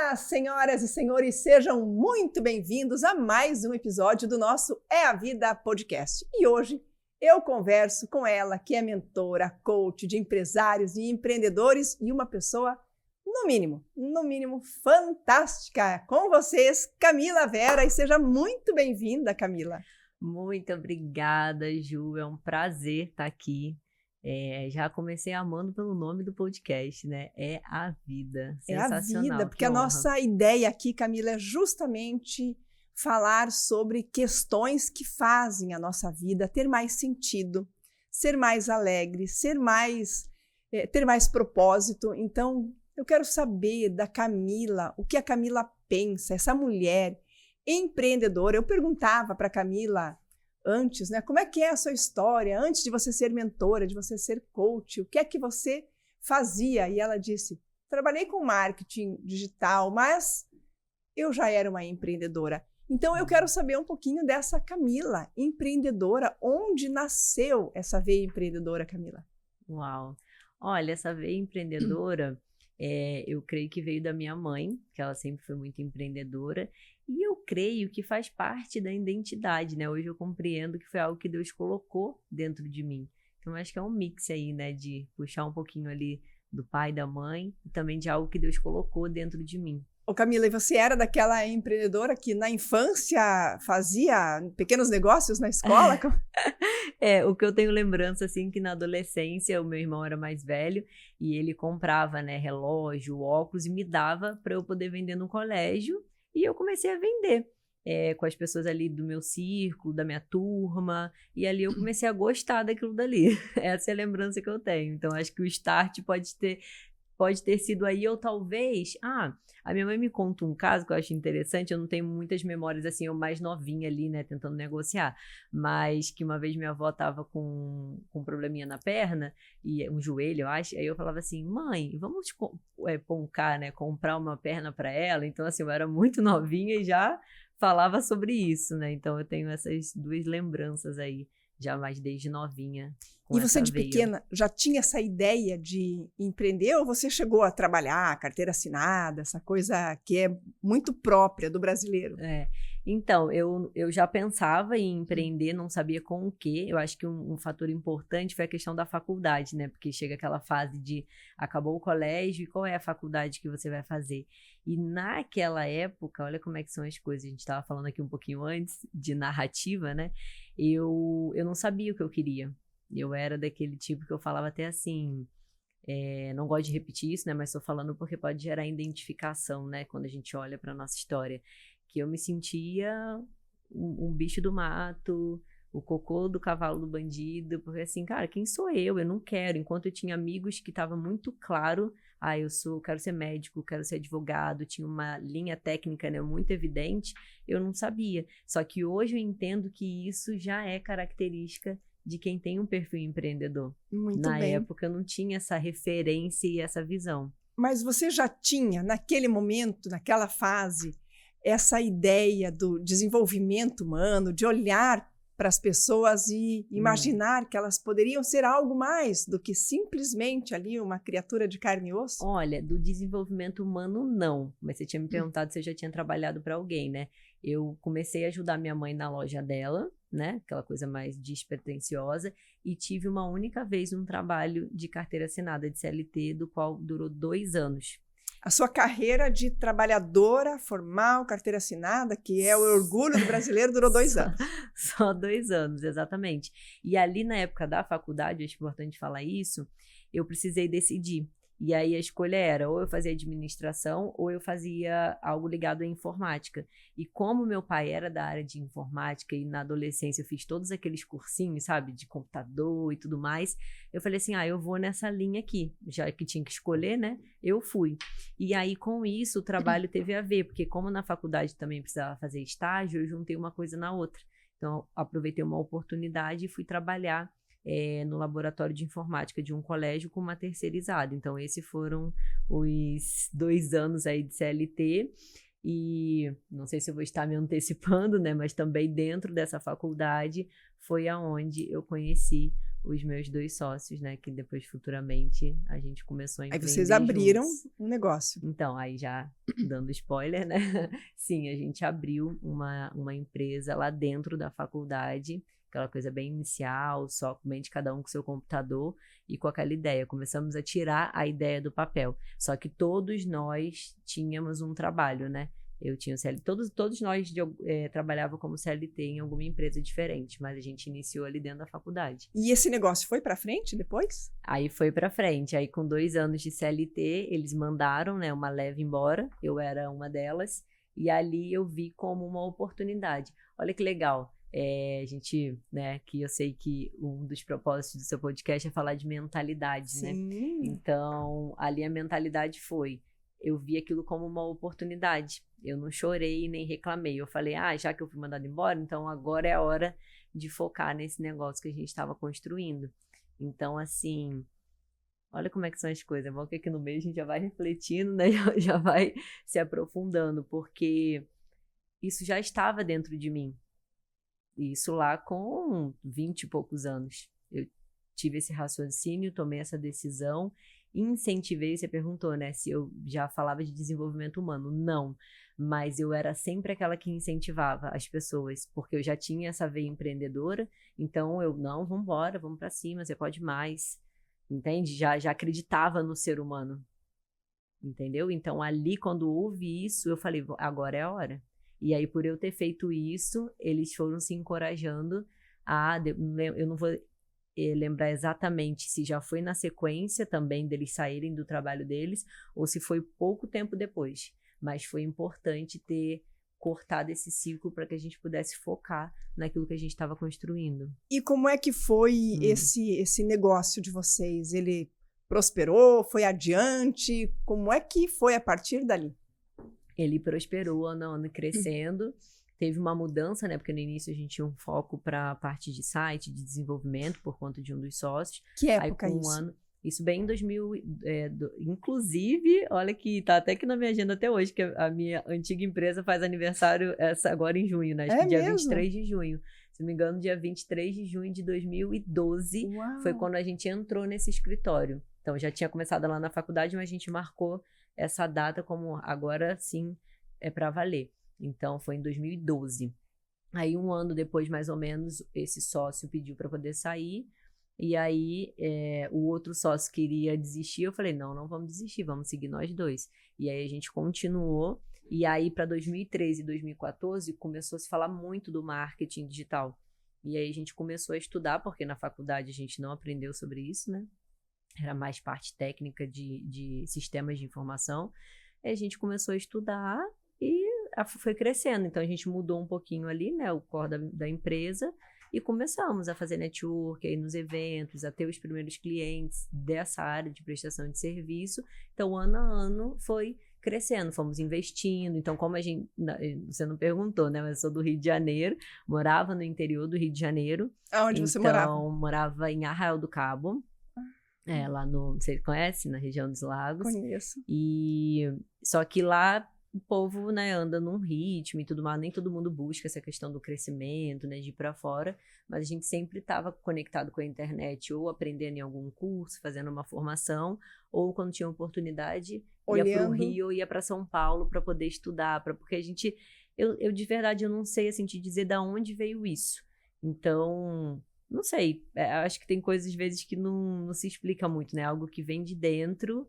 Olá, senhoras e senhores, sejam muito bem-vindos a mais um episódio do nosso É a Vida Podcast. E hoje eu converso com ela, que é mentora, coach de empresários e empreendedores e uma pessoa, no mínimo, fantástica. Com vocês, Camila Vera, e seja muito bem-vinda, Camila. Muito obrigada, Ju, é um prazer estar aqui. Já comecei amando pelo nome do podcast, né? É a Vida. Sensacional. É a vida, porque a nossa ideia aqui, Camila, é justamente falar sobre questões que fazem a nossa vida ter mais sentido, ser mais alegre, ter mais propósito. Então, eu quero saber da Camila, o que a Camila pensa, essa mulher empreendedora. Eu perguntava para a Camila antes, né? Como é que é a sua história antes de você ser mentora, de você ser coach? O que é que você fazia? E ela disse, trabalhei com marketing digital, mas eu já era uma empreendedora. Então, eu quero saber um pouquinho dessa Camila, empreendedora. Onde nasceu essa veia empreendedora, Camila? Uau! Olha, essa veia empreendedora, eu creio que veio da minha mãe, que ela sempre foi muito empreendedora. E eu creio que faz parte da identidade, né? Hoje eu compreendo que foi algo que Deus colocou dentro de mim. Então, acho que é um mix aí, né? De puxar um pouquinho ali do pai, da mãe, e também de algo que Deus colocou dentro de mim. Ô Camila, e você era daquela empreendedora que na infância fazia pequenos negócios na escola? O que eu tenho lembrança, assim, que na adolescência o meu irmão era mais velho e ele comprava, né, relógio, óculos e me dava para eu poder vender no colégio. E eu comecei a vender com as pessoas ali do meu círculo, da minha turma. E ali eu comecei a gostar daquilo dali. Essa é a lembrança que eu tenho. Então, acho que o start pode ter sido aí, ou talvez... a minha mãe me conta um caso que eu acho interessante. Eu não tenho muitas memórias, assim, eu mais novinha ali, né, tentando negociar. Mas que uma vez minha avó tava com um probleminha na perna, e um joelho, eu acho. Aí eu falava assim, mãe, vamos né, comprar uma perna para ela. Então, assim, eu era muito novinha e já falava sobre isso, né? Então, eu tenho essas duas lembranças aí, já mais desde novinha. E você de pequena já tinha essa ideia de empreender ou você chegou a trabalhar, carteira assinada, essa coisa que é muito própria do brasileiro? Então, eu já pensava em empreender, não sabia com o quê. Eu acho que um fator importante foi a questão da faculdade, né? Porque chega aquela fase de acabou o colégio e qual é a faculdade que você vai fazer? E naquela época, olha como é que são as coisas, a gente estava falando aqui um pouquinho antes de narrativa, né? Eu não sabia o que eu queria. Eu era daquele tipo que eu falava até assim, não gosto de repetir isso, né? Mas estou falando porque pode gerar identificação, né? Quando a gente olha para a nossa história. Que eu me sentia um bicho do mato, o cocô do cavalo do bandido, porque assim, cara, quem sou eu? Eu não quero. Enquanto eu tinha amigos que estava muito claro, quero ser médico, quero ser advogado, tinha uma linha técnica, né, muito evidente, eu não sabia. Só que hoje eu entendo que isso já é característica de quem tem um perfil empreendedor. Muito Na bem. época eu não tinha essa referência e essa visão. Mas você já tinha, naquele momento, naquela fase, essa ideia do desenvolvimento humano, de olhar para as pessoas e imaginar que elas poderiam ser algo mais do que simplesmente ali uma criatura de carne e osso? Olha, do desenvolvimento humano, não. Mas você tinha me perguntado se eu já tinha trabalhado para alguém, né? Eu comecei a ajudar minha mãe na loja dela, né? Aquela coisa mais despretensiosa. E tive uma única vez um trabalho de carteira assinada de CLT, do qual durou 2 anos. A sua carreira de trabalhadora formal, carteira assinada, que é o orgulho do brasileiro, durou 2 anos. Só 2 anos, exatamente. E ali na época da faculdade, acho importante falar isso, eu precisei decidir. E aí a escolha era, ou eu fazia administração, ou eu fazia algo ligado à informática. E como meu pai era da área de informática, e na adolescência eu fiz todos aqueles cursinhos, sabe, de computador e tudo mais, eu falei assim, eu vou nessa linha aqui. Já que tinha que escolher, né, eu fui. E aí com isso o trabalho teve a ver, porque como na faculdade também precisava fazer estágio, eu juntei uma coisa na outra. Então aproveitei uma oportunidade e fui trabalhar no laboratório de informática de um colégio com uma terceirizada. Então, esses foram os 2 anos aí de CLT. E não sei se eu vou estar me antecipando, né? Mas também dentro dessa faculdade foi aonde eu conheci os meus 2 sócios, né? Que depois, futuramente, a gente começou a empreender Aí vocês abriram juntos. um negócio. Então, aí já dando spoiler, né? Sim, a gente abriu uma empresa lá dentro da faculdade, aquela coisa bem inicial, somente cada um com seu computador e com aquela ideia. Começamos a tirar a ideia do papel. Só que todos nós tínhamos um trabalho, né? Eu tinha o CLT, todos nós trabalhávamos como CLT em alguma empresa diferente, mas a gente iniciou ali dentro da faculdade. E esse negócio foi para frente depois? Aí foi para frente. Aí com 2 anos de CLT, eles mandaram, né, uma leve embora. Eu era uma delas. E ali eu vi como uma oportunidade. Olha que legal. A gente, né, que eu sei que um dos propósitos do seu podcast é falar de mentalidade, Sim. né? Então, ali a mentalidade foi... Eu vi aquilo como uma oportunidade. Eu não chorei nem reclamei. Eu falei, já que eu fui mandada embora, então agora é a hora de focar nesse negócio que a gente estava construindo. Então, assim, olha como é que são as coisas. É bom que aqui no meio a gente já vai refletindo, né? Já vai se aprofundando, porque isso já estava dentro de mim. Isso lá com 20 e poucos anos. Eu tive esse raciocínio, tomei essa decisão, incentivei. Você perguntou, né, se eu já falava de desenvolvimento humano. Não, mas eu era sempre aquela que incentivava as pessoas, porque eu já tinha essa veia empreendedora, então não, vambora, vamos pra cima, você pode mais, entende? Já acreditava no ser humano, entendeu? Então ali, quando houve isso, eu falei, agora é a hora. E aí, por eu ter feito isso, eles foram se encorajando eu não vou lembrar exatamente se já foi na sequência também deles saírem do trabalho deles ou se foi pouco tempo depois. Mas foi importante ter cortado esse ciclo para que a gente pudesse focar naquilo que a gente estava construindo. E como é que foi esse negócio de vocês? Ele prosperou? Foi adiante? Como é que foi a partir dali? Ele prosperou, ano crescendo. Teve uma mudança, né? Porque no início a gente tinha um foco para a parte de site, de desenvolvimento, por conta de um dos sócios. Que época aí, com isso? Um ano, isso bem em 2000, inclusive, olha que tá até aqui na minha agenda até hoje, que a minha antiga empresa faz aniversário agora em junho, né? Acho que dia 23 de junho. Se não me engano, dia 23 de junho de 2012 Uau. Foi quando a gente entrou nesse escritório. Então, já tinha começado lá na faculdade, mas a gente marcou essa data como agora sim é para valer. Então, foi em 2012. Aí, um ano depois, mais ou menos, esse sócio pediu para poder sair. E aí, o outro sócio queria desistir. Eu falei, não vamos desistir, vamos seguir nós dois. E aí, a gente continuou. E aí, para 2013 e 2014, começou a se falar muito do marketing digital. E aí, a gente começou a estudar, porque na faculdade a gente não aprendeu sobre isso, né? Era mais parte técnica de sistemas de informação. Aí, a gente começou a estudar e foi crescendo. Então, a gente mudou um pouquinho ali, né? O core da empresa. E começamos a fazer network aí nos eventos, a ter os primeiros clientes dessa área de prestação de serviço. Então, ano a ano foi crescendo, fomos investindo. Então, como a gente... Você não perguntou, né? Mas eu sou do Rio de Janeiro, morava no interior do Rio de Janeiro. Aonde você morava? Então, morava em Arraial do Cabo. Lá no... Você conhece? Na região dos Lagos. Conheço. Só que lá... O povo, né, anda num ritmo e tudo mais, nem todo mundo busca essa questão do crescimento, né, de ir para fora, mas a gente sempre estava conectado com a internet, ou aprendendo em algum curso, fazendo uma formação, ou quando tinha oportunidade, ia para o Rio ou ia para São Paulo para poder estudar, porque a gente, eu de verdade, eu não sei assim te dizer de onde veio isso. Então, não sei, acho que tem coisas às vezes que não se explica muito, né, algo que vem de dentro.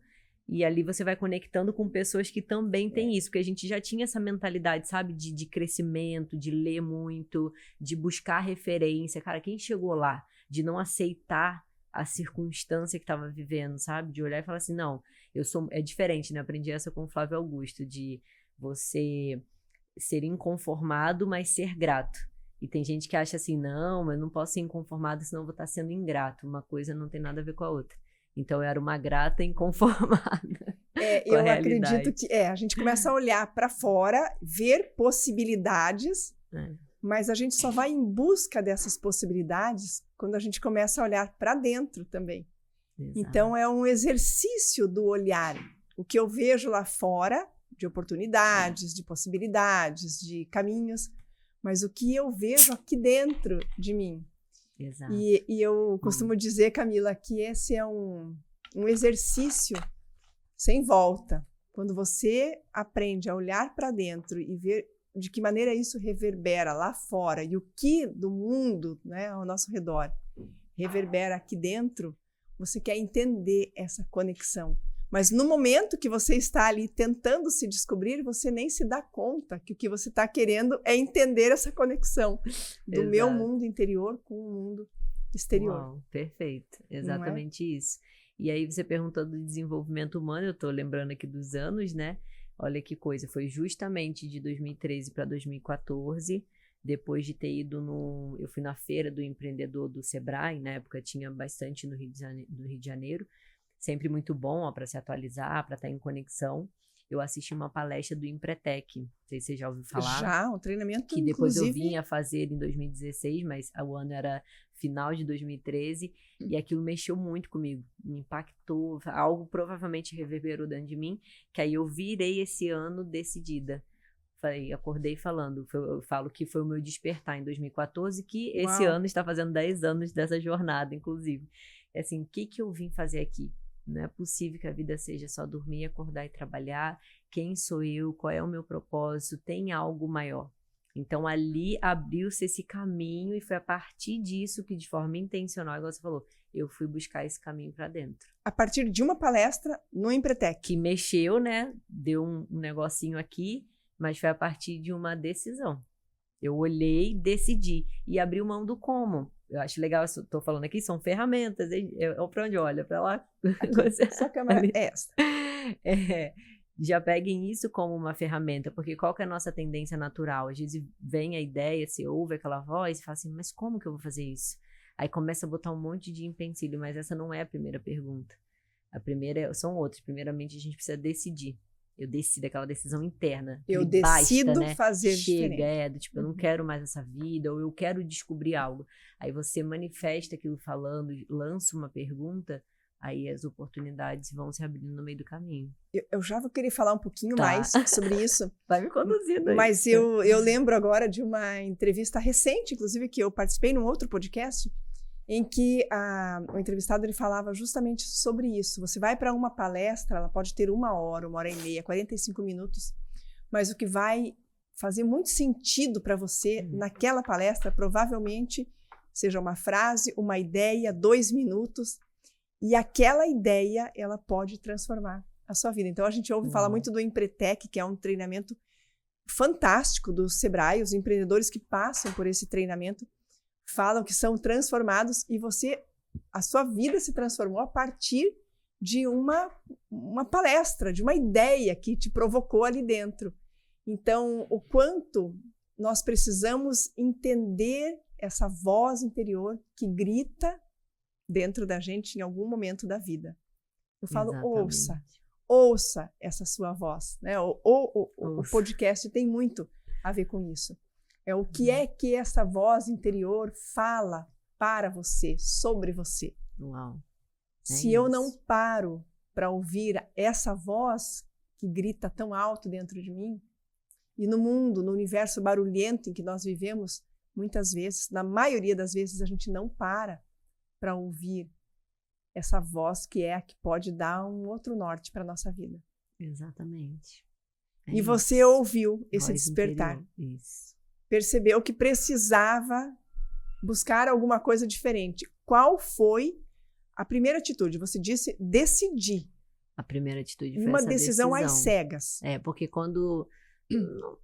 E ali você vai conectando com pessoas que também têm isso, porque a gente já tinha essa mentalidade, sabe, de crescimento, de ler muito, de buscar referência. Cara, quem chegou lá, de não aceitar a circunstância que estava vivendo, sabe? De olhar e falar assim, não, é diferente, né? Aprendi essa com o Flávio Augusto, de você ser inconformado, mas ser grato. E tem gente que acha assim, não, eu não posso ser inconformado, senão eu vou estar sendo ingrato. Uma coisa não tem nada a ver com a outra. Então, eu era uma grata inconformada. Eu acredito que a gente começa a olhar para fora, ver possibilidades, mas a gente só vai em busca dessas possibilidades quando a gente começa a olhar para dentro também. Exato. Então, é um exercício do olhar. O que eu vejo lá fora, de oportunidades, de possibilidades, de caminhos, mas o que eu vejo aqui dentro de mim. Exato. E eu costumo dizer, Camila, que esse é um exercício sem volta. Quando você aprende a olhar para dentro e ver de que maneira isso reverbera lá fora e o que do mundo, né, ao nosso redor reverbera aqui dentro, você quer entender essa conexão. Mas no momento que você está ali tentando se descobrir, você nem se dá conta que o que você está querendo é entender essa conexão do meu mundo interior com o mundo exterior. Uau, perfeito, exatamente isso. E aí você perguntou do desenvolvimento humano, eu estou lembrando aqui dos anos, né? Olha que coisa, foi justamente de 2013 para 2014, depois de ter ido eu fui na feira do empreendedor do Sebrae, na época tinha bastante no Rio de Janeiro, sempre muito bom para se atualizar, para estar em conexão. Eu assisti uma palestra do Empretec, não sei se você já ouviu falar. Já, um treinamento que depois eu vim a fazer em 2016, mas o ano era final de 2013, e aquilo mexeu muito comigo, me impactou, algo provavelmente reverberou dentro de mim, que aí eu virei esse ano decidida. Acordei falando, eu falo que foi o meu despertar em 2014, que esse ano está fazendo 10 anos dessa jornada, inclusive. É assim, o que eu vim fazer aqui? Não é possível que a vida seja só dormir, acordar e trabalhar. Quem sou eu? Qual é o meu propósito? Tem algo maior. Então, ali abriu-se esse caminho e foi a partir disso que, de forma intencional, igual você falou, eu fui buscar esse caminho para dentro. A partir de uma palestra no Empretec. Que mexeu, né? Deu um negocinho aqui, mas foi a partir de uma decisão. Eu olhei, decidi e abri mão do como. Eu acho legal, eu tô falando aqui, são ferramentas. Pra onde olha? Pra lá? Só a câmera é essa. Já peguem isso como uma ferramenta, porque qual que é a nossa tendência natural? Às vezes vem a ideia, você ouve aquela voz e fala assim, mas como que eu vou fazer isso? Aí começa a botar um monte de empecilho, mas essa não é a primeira pergunta. A primeira são outras. Primeiramente, a gente precisa decidir. Eu decido, aquela decisão interna. Eu decido basta, né? fazer Chega, diferente. Tipo, eu não quero mais essa vida, ou eu quero descobrir algo. Aí você manifesta aquilo falando, lança uma pergunta, aí as oportunidades vão se abrindo no meio do caminho. Eu já vou querer falar um pouquinho mais sobre isso. Vai me conduzindo aí. Mas eu lembro agora de uma entrevista recente, inclusive, que eu participei num outro podcast, em que o entrevistado ele falava justamente sobre isso. Você vai para uma palestra, ela pode ter 1 hora e meia, 45 minutos, mas o que vai fazer muito sentido para você naquela palestra provavelmente seja uma frase, uma ideia, 2 minutos, e aquela ideia ela pode transformar a sua vida. Então a gente ouve falar muito do Empretec, que é um treinamento fantástico do Sebrae. Os empreendedores que passam por esse treinamento falam que são transformados e a sua vida se transformou a partir de uma palestra, de uma ideia que te provocou ali dentro. Então, o quanto nós precisamos entender essa voz interior que grita dentro da gente em algum momento da vida. Eu falo, ouça essa sua voz, né? O podcast tem muito a ver com isso. É o que é que essa voz interior fala para você, sobre você. Uau. Se eu não paro para ouvir essa voz que grita tão alto dentro de mim, e no mundo, no universo barulhento em que nós vivemos, muitas vezes, na maioria das vezes, a gente não para ouvir essa voz que é a que pode dar um outro norte para a nossa vida. Exatamente. E você ouviu esse Voz despertar. Interior. Isso. Percebeu que precisava buscar alguma coisa diferente. Qual foi a primeira atitude? Você disse decidir. A primeira atitude foi uma essa decisão decisão. às cegas. Porque quando...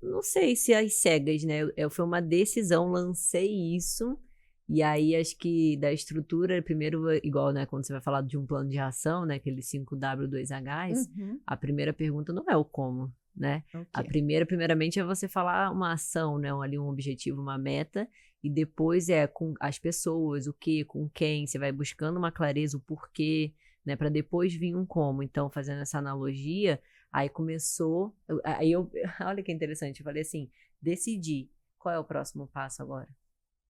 Não sei se às cegas, né? Foi uma decisão, lancei isso. E aí, acho que da estrutura, primeiro, igual, né? Quando você vai falar de um plano de ação, né? Aquele 5W2Hs, a primeira pergunta não é o como, né? Okay. A primeiramente, é você falar uma ação, né? Ali um objetivo, uma meta. E depois é com as pessoas, o que, com quem. Você vai buscando uma clareza, o porquê, né? Para depois vir um como. Então, fazendo essa analogia, aí começou... olha que interessante, eu falei assim, decidi qual é o próximo passo agora.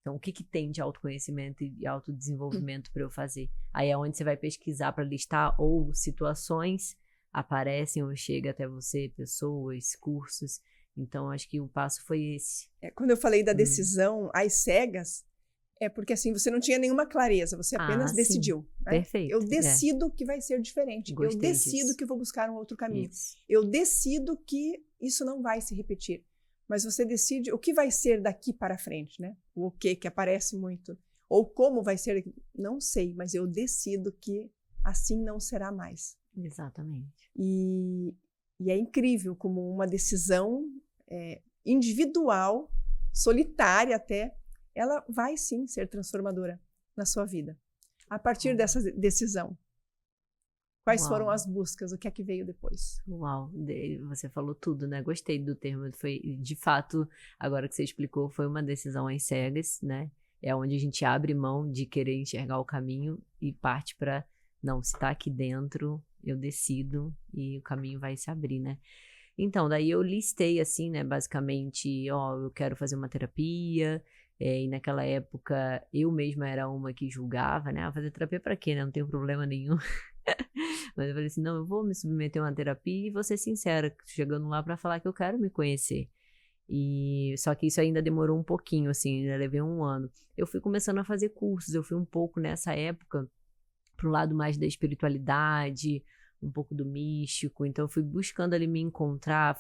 Então, o que tem de autoconhecimento e de autodesenvolvimento para eu fazer? Aí é onde você vai pesquisar para listar, ou situações aparecem ou chega até você, pessoas, cursos. Então, acho que o passo foi esse. Quando eu falei da decisão às cegas, Porque assim, você não tinha nenhuma clareza, você apenas sim. decidiu. Né? Perfeito. Eu decido que vai ser diferente. Gostei eu decido disso. que vou buscar um outro caminho. Isso. Eu decido que isso não vai se repetir. Mas você decide o que vai ser daqui para frente, né? O que aparece muito. Ou como vai ser, não sei, mas eu decido que assim não será mais. Exatamente. E é incrível como uma decisão individual, solitária até, ela vai sim ser transformadora na sua vida. A partir dessa decisão, quais foram as buscas? O que é que veio depois? Uau, você falou tudo, né? Gostei do termo. Foi, de fato, agora que você explicou, foi uma decisão às cegas, né? É onde a gente abre mão de querer enxergar o caminho e parte para, não, se tá aqui dentro, eu decido e o caminho vai se abrir, né? Então, daí eu listei assim, né? Basicamente, eu quero fazer uma terapia. E naquela época, eu mesma era uma que julgava, né? Fazer terapia pra quê, né? Não tenho problema nenhum. Mas eu falei assim, não, eu vou me submeter a uma terapia e vou ser sincera, chegando lá pra falar que eu quero me conhecer. Só que isso ainda demorou um pouquinho, assim, ainda levei 1 ano. Eu fui começando a fazer cursos, eu fui um pouco nessa época pro lado mais da espiritualidade, um pouco do místico, então eu fui buscando ali me encontrar,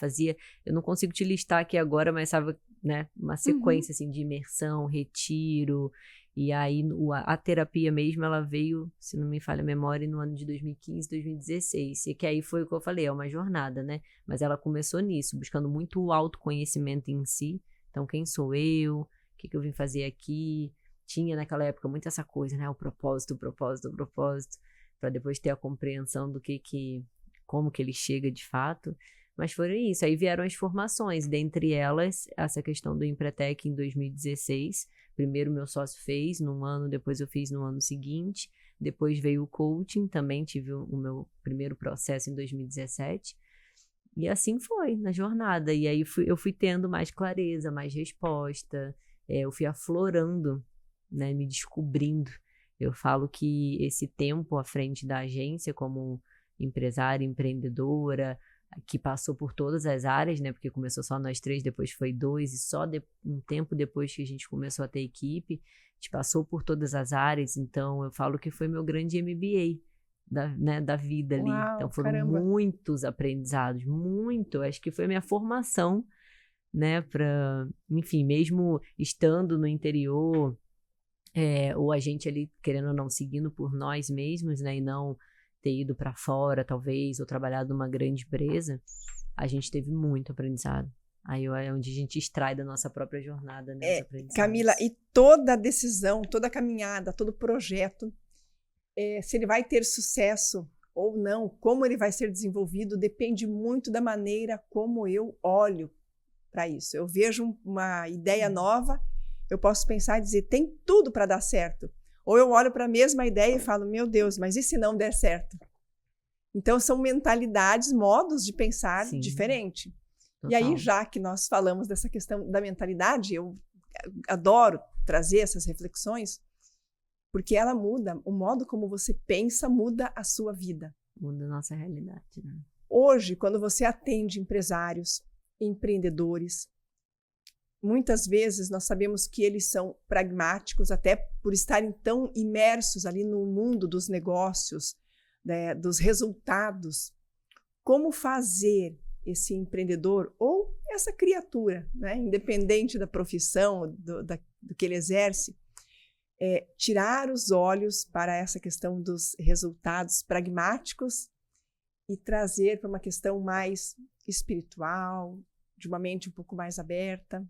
eu não consigo te listar aqui agora, mas sabe, né, uma sequência assim de imersão, retiro, e aí a terapia mesmo, ela veio, se não me falha a memória, no ano de 2015, 2016, e que aí foi o que eu falei, é uma jornada, né, mas ela começou nisso, buscando muito o autoconhecimento em si, então quem sou eu, o que eu vim fazer aqui, tinha naquela época muito essa coisa, né, o propósito, para depois ter a compreensão do como que ele chega de fato, mas foi isso, aí vieram as formações, dentre elas, essa questão do Empretec em 2016, primeiro meu sócio fez num ano, depois eu fiz no ano seguinte, depois veio o coaching, também tive o meu primeiro processo em 2017, e assim foi, na jornada, e aí eu fui tendo mais clareza, mais resposta, eu fui aflorando, né, me descobrindo. Eu falo que esse tempo à frente da agência como empresária, empreendedora, que passou por todas as áreas, né? Porque começou só nós 3, depois foi 2, e só um tempo depois que a gente começou a ter equipe, a gente passou por todas as áreas, então eu falo que foi meu grande MBA da vida ali. Uau, então foram caramba. muitos aprendizados, muito, acho que foi a minha formação, né? Enfim, mesmo estando no interior, ou a gente ali, querendo ou não, seguindo por nós mesmos, né, e não ter ido para fora, talvez, ou trabalhado numa grande empresa, a gente teve muito aprendizado. Aí é onde a gente extrai da nossa própria jornada, né, os aprendizados. Camila, e toda decisão, toda caminhada, todo projeto, se ele vai ter sucesso ou não, como ele vai ser desenvolvido, depende muito da maneira como eu olho para isso. Eu vejo uma ideia nova, eu posso pensar e dizer, tem tudo para dar certo. Ou eu olho para a mesma ideia e falo, meu Deus, mas e se não der certo? Então, são mentalidades, modos de pensar diferente. Total. E aí, já que nós falamos dessa questão da mentalidade, eu adoro trazer essas reflexões, porque ela muda, o modo como você pensa muda a sua vida. Muda a nossa realidade, né? Hoje, quando você atende empresários, empreendedores, muitas vezes nós sabemos que eles são pragmáticos, até por estarem tão imersos ali no mundo dos negócios, né, dos resultados. Como fazer esse empreendedor ou essa criatura, né, independente da profissão, do que ele exerce, tirar os olhos para essa questão dos resultados pragmáticos e trazer para uma questão mais espiritual, de uma mente um pouco mais aberta.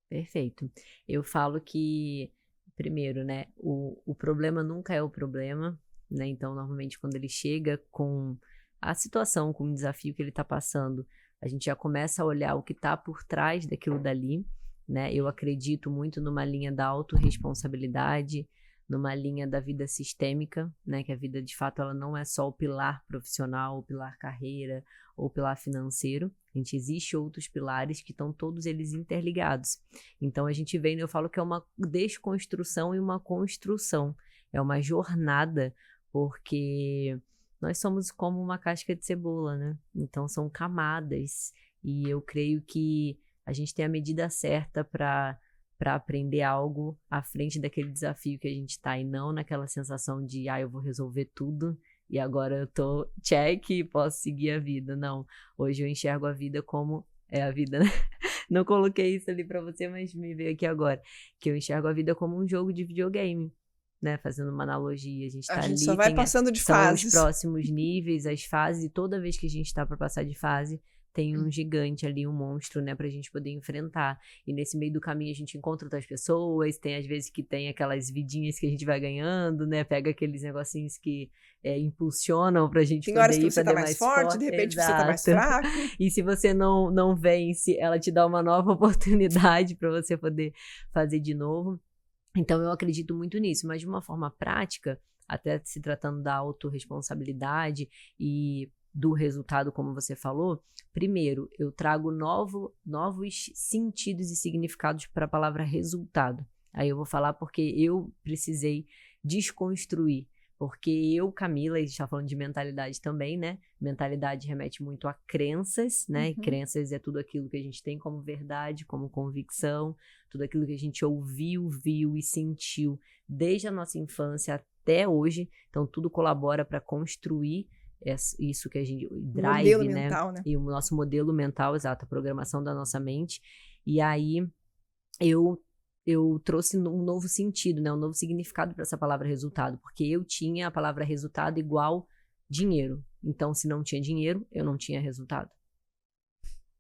Perfeito. Eu falo que, primeiro, né, o problema nunca é o problema, né? Então, normalmente, quando ele chega com a situação, com o desafio que ele está passando, a gente já começa a olhar o que está por trás daquilo dali, né? Eu acredito muito numa linha da autorresponsabilidade, numa linha da vida sistêmica, né? Que a vida, de fato, ela não é só o pilar profissional, o pilar carreira ou o pilar financeiro. Existem outros pilares que estão todos eles interligados. Então, a gente vem, eu falo que é uma desconstrução e uma construção. É uma jornada, porque nós somos como uma casca de cebola, né? Então, são camadas. E eu creio que a gente tem a medida certa para para aprender algo à frente daquele desafio que a gente tá, e não naquela sensação de, eu vou resolver tudo e agora eu tô check e posso seguir a vida. Não, hoje eu enxergo a vida como é a vida, né? Não coloquei isso ali pra você, mas me veio aqui agora, que eu enxergo a vida como um jogo de videogame, né? Fazendo uma analogia, a gente tá ali, só vai passando de são fases. os próximos níveis, as fases, e toda vez que a gente tá pra passar de fase, tem um gigante ali, um monstro, né, pra gente poder enfrentar. E nesse meio do caminho a gente encontra outras pessoas, tem às vezes que tem aquelas vidinhas que a gente vai ganhando, né, pega aqueles negocinhos que impulsionam pra gente tem poder horas que ir você pra tá mais forte, de repente você tá mais fraco. E se você não vence, ela te dá uma nova oportunidade pra você poder fazer de novo. Então eu acredito muito nisso, mas de uma forma prática, até se tratando da autorresponsabilidade e do resultado, como você falou, primeiro, eu trago novos sentidos e significados para a palavra resultado. Aí eu vou falar porque eu precisei desconstruir, porque eu, Camila, a gente está falando de mentalidade também, né? Mentalidade remete muito a crenças, né? E crenças é tudo aquilo que a gente tem como verdade, como convicção, tudo aquilo que a gente ouviu, viu e sentiu desde a nossa infância até hoje. Então, tudo colabora para construir isso que a gente... drive, modelo né? mental, né? E o nosso modelo mental, exato, a programação da nossa mente. E aí, eu trouxe um novo sentido, né? Um novo significado para essa palavra resultado, porque eu tinha a palavra resultado igual dinheiro. Então, se não tinha dinheiro, eu não tinha resultado.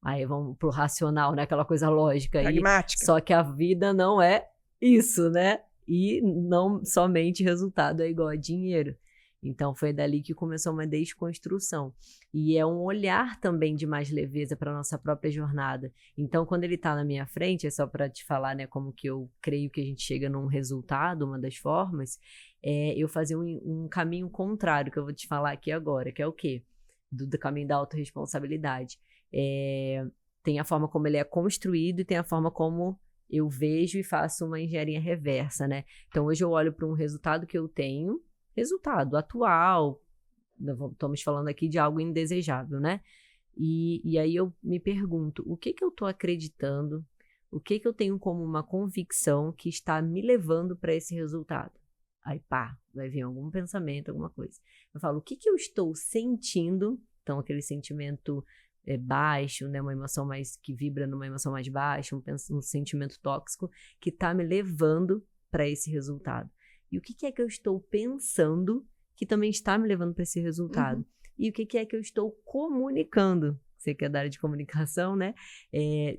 Aí vamos pro racional, né? Aquela coisa lógica aí. Pragmática. Só que a vida não é isso, né? E não somente resultado é igual a dinheiro. Então, foi dali que começou uma desconstrução. E é um olhar também de mais leveza para a nossa própria jornada. Então, quando ele está na minha frente, é só para te falar, né, como que eu creio que a gente chega num resultado, uma das formas, eu fazer um caminho contrário, que eu vou te falar aqui agora, que é o quê? Do caminho da autorresponsabilidade. Tem a forma como ele é construído e tem a forma como eu vejo e faço uma engenharia reversa, né? Então, hoje eu olho para um resultado que eu tenho, resultado atual, estamos falando aqui de algo indesejável, né? E aí eu me pergunto, o que eu estou acreditando, o que eu tenho como uma convicção que está me levando para esse resultado? Aí pá, vai vir algum pensamento, alguma coisa. Eu falo, o que eu estou sentindo? Então aquele sentimento baixo, né? Uma emoção mais que vibra numa emoção mais baixa, um sentimento tóxico que está me levando para esse resultado. E o que é que eu estou pensando que também está me levando para esse resultado? E o que é que eu estou comunicando? Você que é da área de comunicação, né?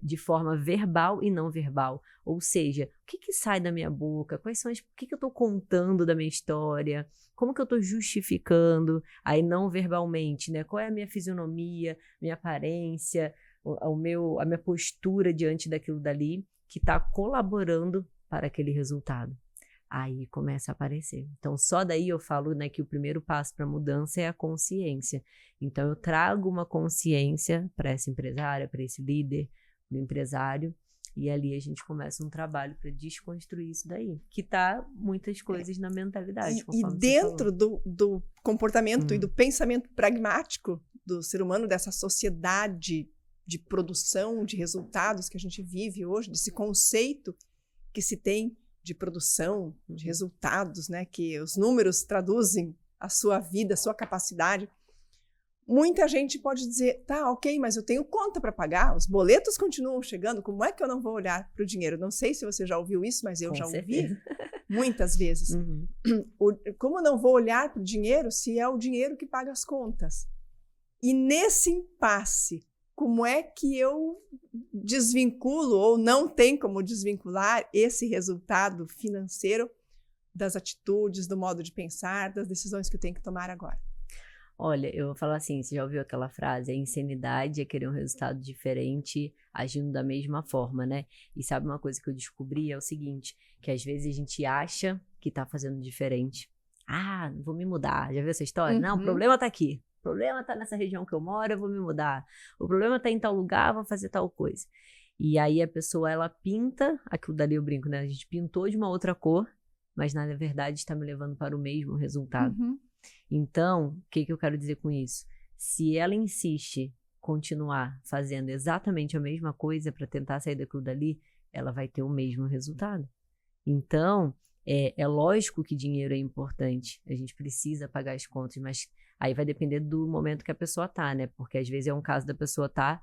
De forma verbal e não verbal. Ou seja, o que sai da minha boca? O que eu estou contando da minha história? Como que eu estou justificando? Aí não verbalmente, né? Qual é a minha fisionomia, minha aparência, a minha postura diante daquilo dali que está colaborando para aquele resultado? Aí começa a aparecer. Então, só daí eu falo, né, que o primeiro passo para a mudança é a consciência. Então, eu trago uma consciência para essa empresária, para esse líder, do empresário, e ali a gente começa um trabalho para desconstruir isso daí, que tá muitas coisas na mentalidade. E dentro do comportamento e do pensamento pragmático do ser humano, dessa sociedade de produção de resultados que a gente vive hoje, desse conceito que se tem de produção, de resultados, né, que os números traduzem a sua vida, a sua capacidade. Muita gente pode dizer, tá, ok, mas eu tenho conta para pagar, os boletos continuam chegando, como é que eu não vou olhar para o dinheiro? Não sei se você já ouviu isso, mas eu já ouvi muitas vezes. Como eu não vou olhar para o dinheiro se é o dinheiro que paga as contas? E nesse impasse, como é que eu desvinculo ou não tem como desvincular esse resultado financeiro das atitudes, do modo de pensar, das decisões que eu tenho que tomar agora? Olha, eu vou falar assim, você já ouviu aquela frase? A insanidade é querer um resultado diferente agindo da mesma forma, né? E sabe uma coisa que eu descobri? É o seguinte, que às vezes a gente acha que tá fazendo diferente. Ah, vou me mudar. Já viu essa história? Não, o problema tá aqui. O problema tá nessa região que eu moro, eu vou me mudar. O problema tá em tal lugar, eu vou fazer tal coisa. E aí a pessoa, ela pinta, aquilo dali eu brinco, né? A gente pintou de uma outra cor, mas na verdade está me levando para o mesmo resultado. Então, o que eu quero dizer com isso? Se ela insiste continuar fazendo exatamente a mesma coisa para tentar sair daquilo dali, ela vai ter o mesmo resultado. Então, é lógico que dinheiro é importante, a gente precisa pagar as contas, mas aí vai depender do momento que a pessoa tá, né? Porque às vezes é um caso da pessoa tá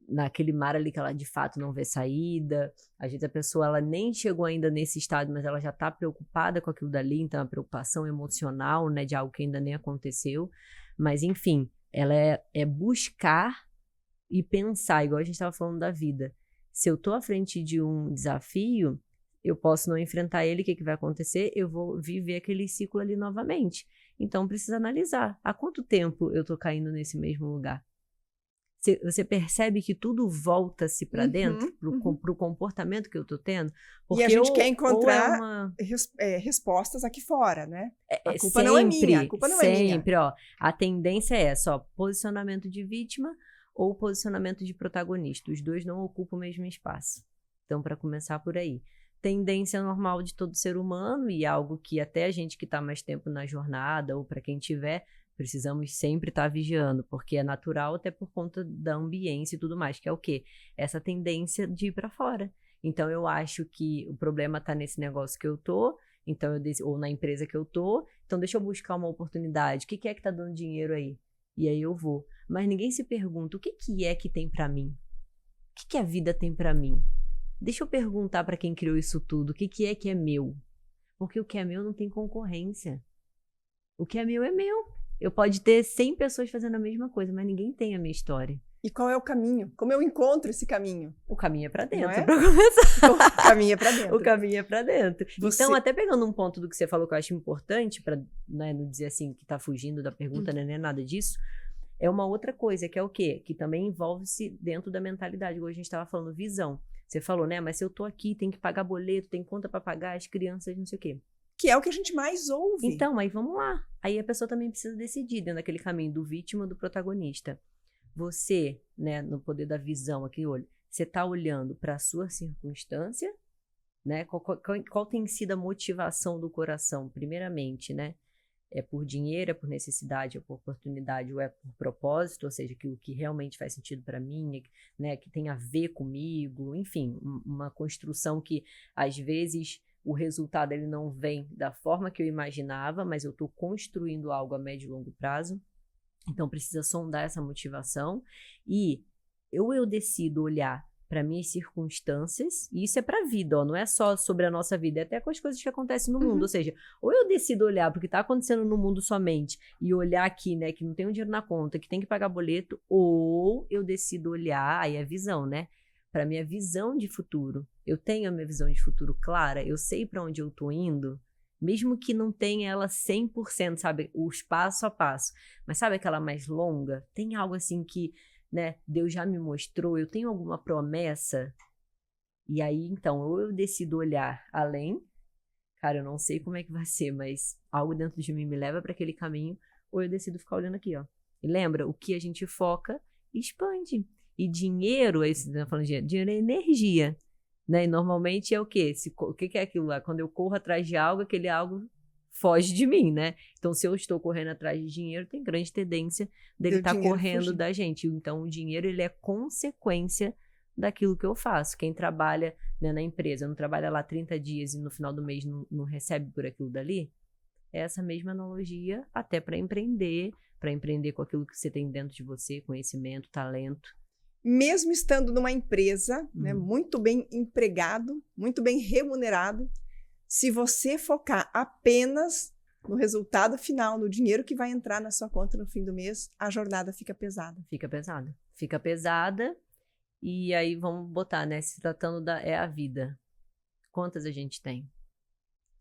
naquele mar ali que ela de fato não vê saída, às vezes a pessoa ela nem chegou ainda nesse estado, mas ela já tá preocupada com aquilo dali, então é uma preocupação emocional, né, de algo que ainda nem aconteceu, mas enfim, ela é buscar e pensar, igual a gente estava falando da vida. Se eu tô à frente de um desafio, eu posso não enfrentar ele, o que vai acontecer? Eu vou viver aquele ciclo ali novamente. Então, precisa analisar. Há quanto tempo eu tô caindo nesse mesmo lugar? Você percebe que tudo volta-se para dentro, pro comportamento que eu tô tendo? Porque e a gente quer encontrar respostas aqui fora, né? A culpa não é minha, a culpa não é minha. Sempre, ó. A tendência é essa, ó, posicionamento de vítima ou posicionamento de protagonista. Os dois não ocupam o mesmo espaço. Então, para começar por aí. Tendência normal de todo ser humano e algo que até a gente que está mais tempo na jornada ou para quem tiver, precisamos sempre estar vigiando, porque é natural até por conta da ambiência e tudo mais, que é o quê? Essa tendência de ir para fora. Então, eu acho que o problema está nesse negócio que eu tô, então ou na empresa que eu tô, então deixa eu buscar uma oportunidade. O que é que está dando dinheiro aí? E aí eu vou. Mas ninguém se pergunta, o que é que tem para mim? O que a vida tem para mim? Deixa eu perguntar para quem criou isso tudo, o que é meu? Porque o que é meu não tem concorrência. O que é meu é meu. Eu pode ter 100 pessoas fazendo a mesma coisa, mas ninguém tem a minha história. E qual é o caminho? Como eu encontro esse caminho? O caminho é para dentro, é? para começar. O caminho é para dentro. O caminho é para dentro. Então, até pegando um ponto do que você falou que eu acho importante, para, né, não dizer assim que tá fugindo da pergunta, né, nem nada disso, é uma outra coisa, que é o quê? Que também envolve-se dentro da mentalidade. Hoje a gente estava falando visão. Você falou, né, mas se eu tô aqui, tem que pagar boleto, tem conta para pagar, as crianças, não sei o quê. Que é o que a gente mais ouve. Então, aí vamos lá. Aí a pessoa também precisa decidir dentro daquele caminho do vítima ou do protagonista. Você, né, no poder da visão aqui, olha, você tá olhando para a sua circunstância, né? Qual tem sido a motivação do coração, primeiramente, né? É por dinheiro, é por necessidade, é por oportunidade, ou é por propósito, ou seja, o que realmente faz sentido para mim, né, que tem a ver comigo, enfim, uma construção que às vezes o resultado ele não vem da forma que eu imaginava, mas eu estou construindo algo a médio e longo prazo. Então, precisa sondar essa motivação e eu decido olhar para minhas circunstâncias, e isso é para a vida, ó, não é só sobre a nossa vida, é até com as coisas que acontecem no mundo, ou seja, ou eu decido olhar para o que está acontecendo no mundo somente e olhar aqui, né, que não tem um dinheiro na conta, que tem que pagar boleto, ou eu decido olhar, aí é visão, né, para minha visão de futuro. Eu tenho a minha visão de futuro clara, eu sei para onde eu tô indo, mesmo que não tenha ela 100%, sabe, os passo a passo, mas sabe aquela mais longa? Tem algo assim que, né, Deus já me mostrou, eu tenho alguma promessa, e aí, então, ou eu decido olhar além, cara, eu não sei como é que vai ser, mas algo dentro de mim me leva para aquele caminho, ou eu decido ficar olhando aqui, ó. E lembra, o que a gente foca, expande. E dinheiro, falando de dinheiro é energia, né? E normalmente é o quê? O que é aquilo lá? Quando eu corro atrás de algo, aquele algo foge de mim, né? Então, se eu estou correndo atrás de dinheiro, tem grande tendência dele estar correndo da gente. Então, o dinheiro, ele é consequência daquilo que eu faço. Quem trabalha, né, na empresa, não trabalha lá 30 dias e no final do mês não recebe por aquilo dali, é essa mesma analogia até para empreender com aquilo que você tem dentro de você, conhecimento, talento. Mesmo estando numa empresa, né, muito bem empregado, muito bem remunerado, se você focar apenas no resultado final, no dinheiro que vai entrar na sua conta no fim do mês, a jornada fica pesada. Fica pesada e aí vamos botar, né, se tratando é a vida. Quantas a gente tem?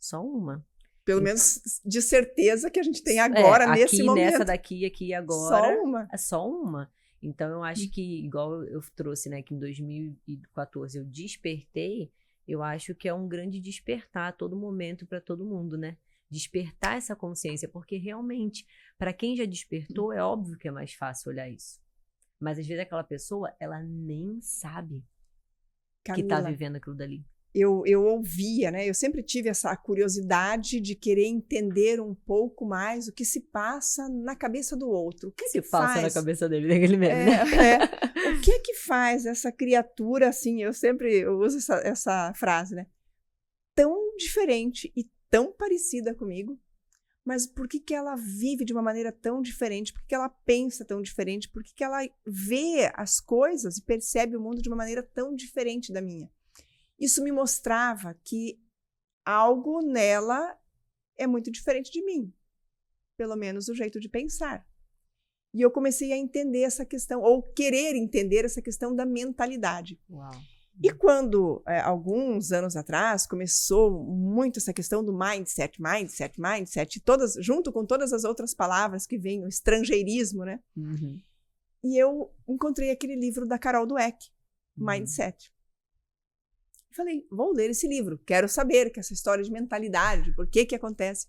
Só uma. Pelo menos de certeza que a gente tem agora, nesse momento. Nessa daqui, aqui e agora. Só uma. É só uma. Então, eu acho que, igual eu trouxe, né, que em 2014 eu despertei, eu acho que é um grande despertar a todo momento para todo mundo, né? Despertar essa consciência, porque realmente, para quem já despertou, é óbvio que é mais fácil olhar isso. Mas às vezes aquela pessoa, ela nem sabe, Camila, que tá vivendo aquilo dali. eu ouvia, né? Eu sempre tive essa curiosidade de querer entender um pouco mais o que se passa na cabeça do outro. O que se passa na cabeça dele, daquele meme, né? O que é que faz essa criatura, assim, eu uso essa frase, né? Tão diferente e tão parecida comigo, mas por que que ela vive de uma maneira tão diferente? Por que que ela pensa tão diferente? Por que que ela vê as coisas e percebe o mundo de uma maneira tão diferente da minha? Isso me mostrava que algo nela é muito diferente de mim, pelo menos o jeito de pensar. E eu comecei a entender essa questão, ou querer entender essa questão da mentalidade. Uau. E quando, alguns anos atrás, começou muito essa questão do mindset, junto com todas as outras palavras que vêm, o estrangeirismo, né? Uhum. E eu encontrei aquele livro da Carol Dweck, Mindset. Falei, vou ler esse livro, quero saber que essa história de mentalidade, por que que acontece.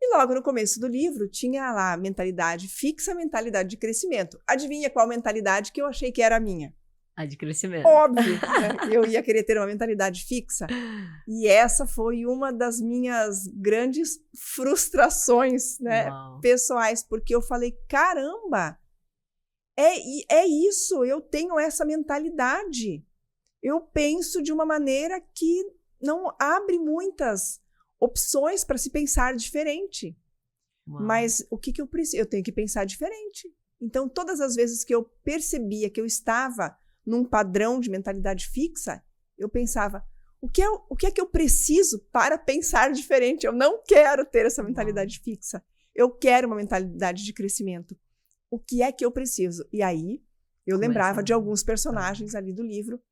E logo no começo do livro tinha lá mentalidade fixa, mentalidade de crescimento. Adivinha qual mentalidade que eu achei que era a minha? A de crescimento. Óbvio, né? Eu ia querer ter uma mentalidade fixa. E essa foi uma das minhas grandes frustrações, né, pessoais, porque eu falei, caramba, é isso, eu tenho essa mentalidade. Eu penso de uma maneira que não abre muitas opções para se pensar diferente. Mas o que eu preciso? Eu tenho que pensar diferente. Então, todas as vezes que eu percebia que eu estava num padrão de mentalidade fixa, eu pensava, o que é que eu preciso para pensar diferente? Eu não quero ter essa mentalidade fixa. Eu quero uma mentalidade de crescimento. O que é que eu preciso? E aí, eu lembrava de alguns personagens ali do livro.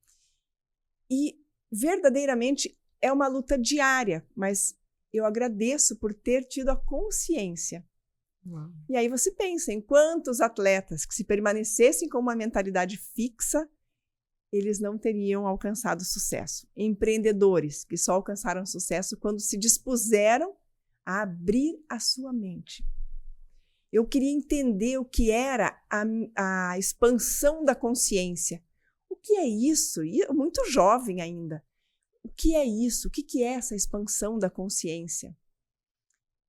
E, verdadeiramente, é uma luta diária, mas eu agradeço por ter tido a consciência. E aí você pensa em quantos atletas que, se permanecessem com uma mentalidade fixa, eles não teriam alcançado sucesso. Empreendedores que só alcançaram sucesso quando se dispuseram a abrir a sua mente. Eu queria entender o que era a expansão da consciência. O que é isso? E muito jovem ainda. O que é isso? O que é essa expansão da consciência?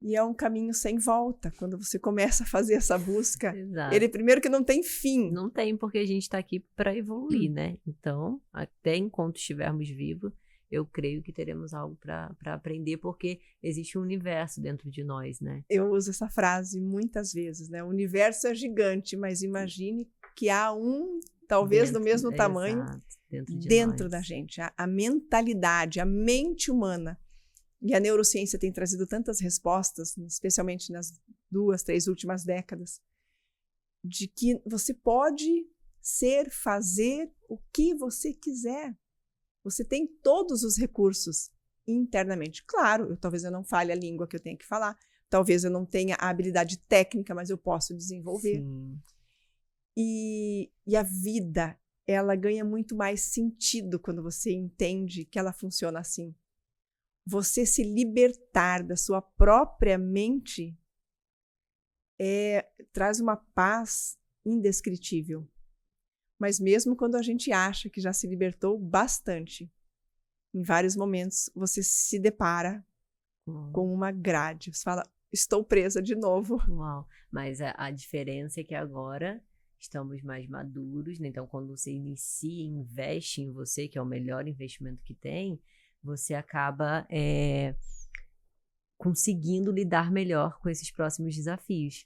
E é um caminho sem volta, quando você começa a fazer essa busca. Exato. Ele, primeiro, que não tem fim. Não tem, porque a gente está aqui para evoluir, né? Então, até enquanto estivermos vivos, eu creio que teremos algo para aprender, porque existe um universo dentro de nós, né? Eu uso essa frase muitas vezes, né? O universo é gigante, mas imagine que há um, talvez do mesmo tamanho, dentro da gente. A mentalidade, a mente humana. E a neurociência tem trazido tantas respostas, especialmente nas 2, 3 últimas décadas, de que você pode fazer o que você quiser. Você tem todos os recursos internamente. Claro, talvez eu não fale a língua que eu tenho que falar, talvez eu não tenha a habilidade técnica, mas eu posso desenvolver. Sim. E a vida, ela ganha muito mais sentido quando você entende que ela funciona assim. Você se libertar da sua própria mente traz uma paz indescritível. Mas mesmo quando a gente acha que já se libertou bastante, em vários momentos você se depara com uma grade. Você fala, estou presa de novo. Uau. Mas a diferença é que agora estamos mais maduros, né? Então quando você inicia e investe em você, que é o melhor investimento que tem, você acaba conseguindo lidar melhor com esses próximos desafios.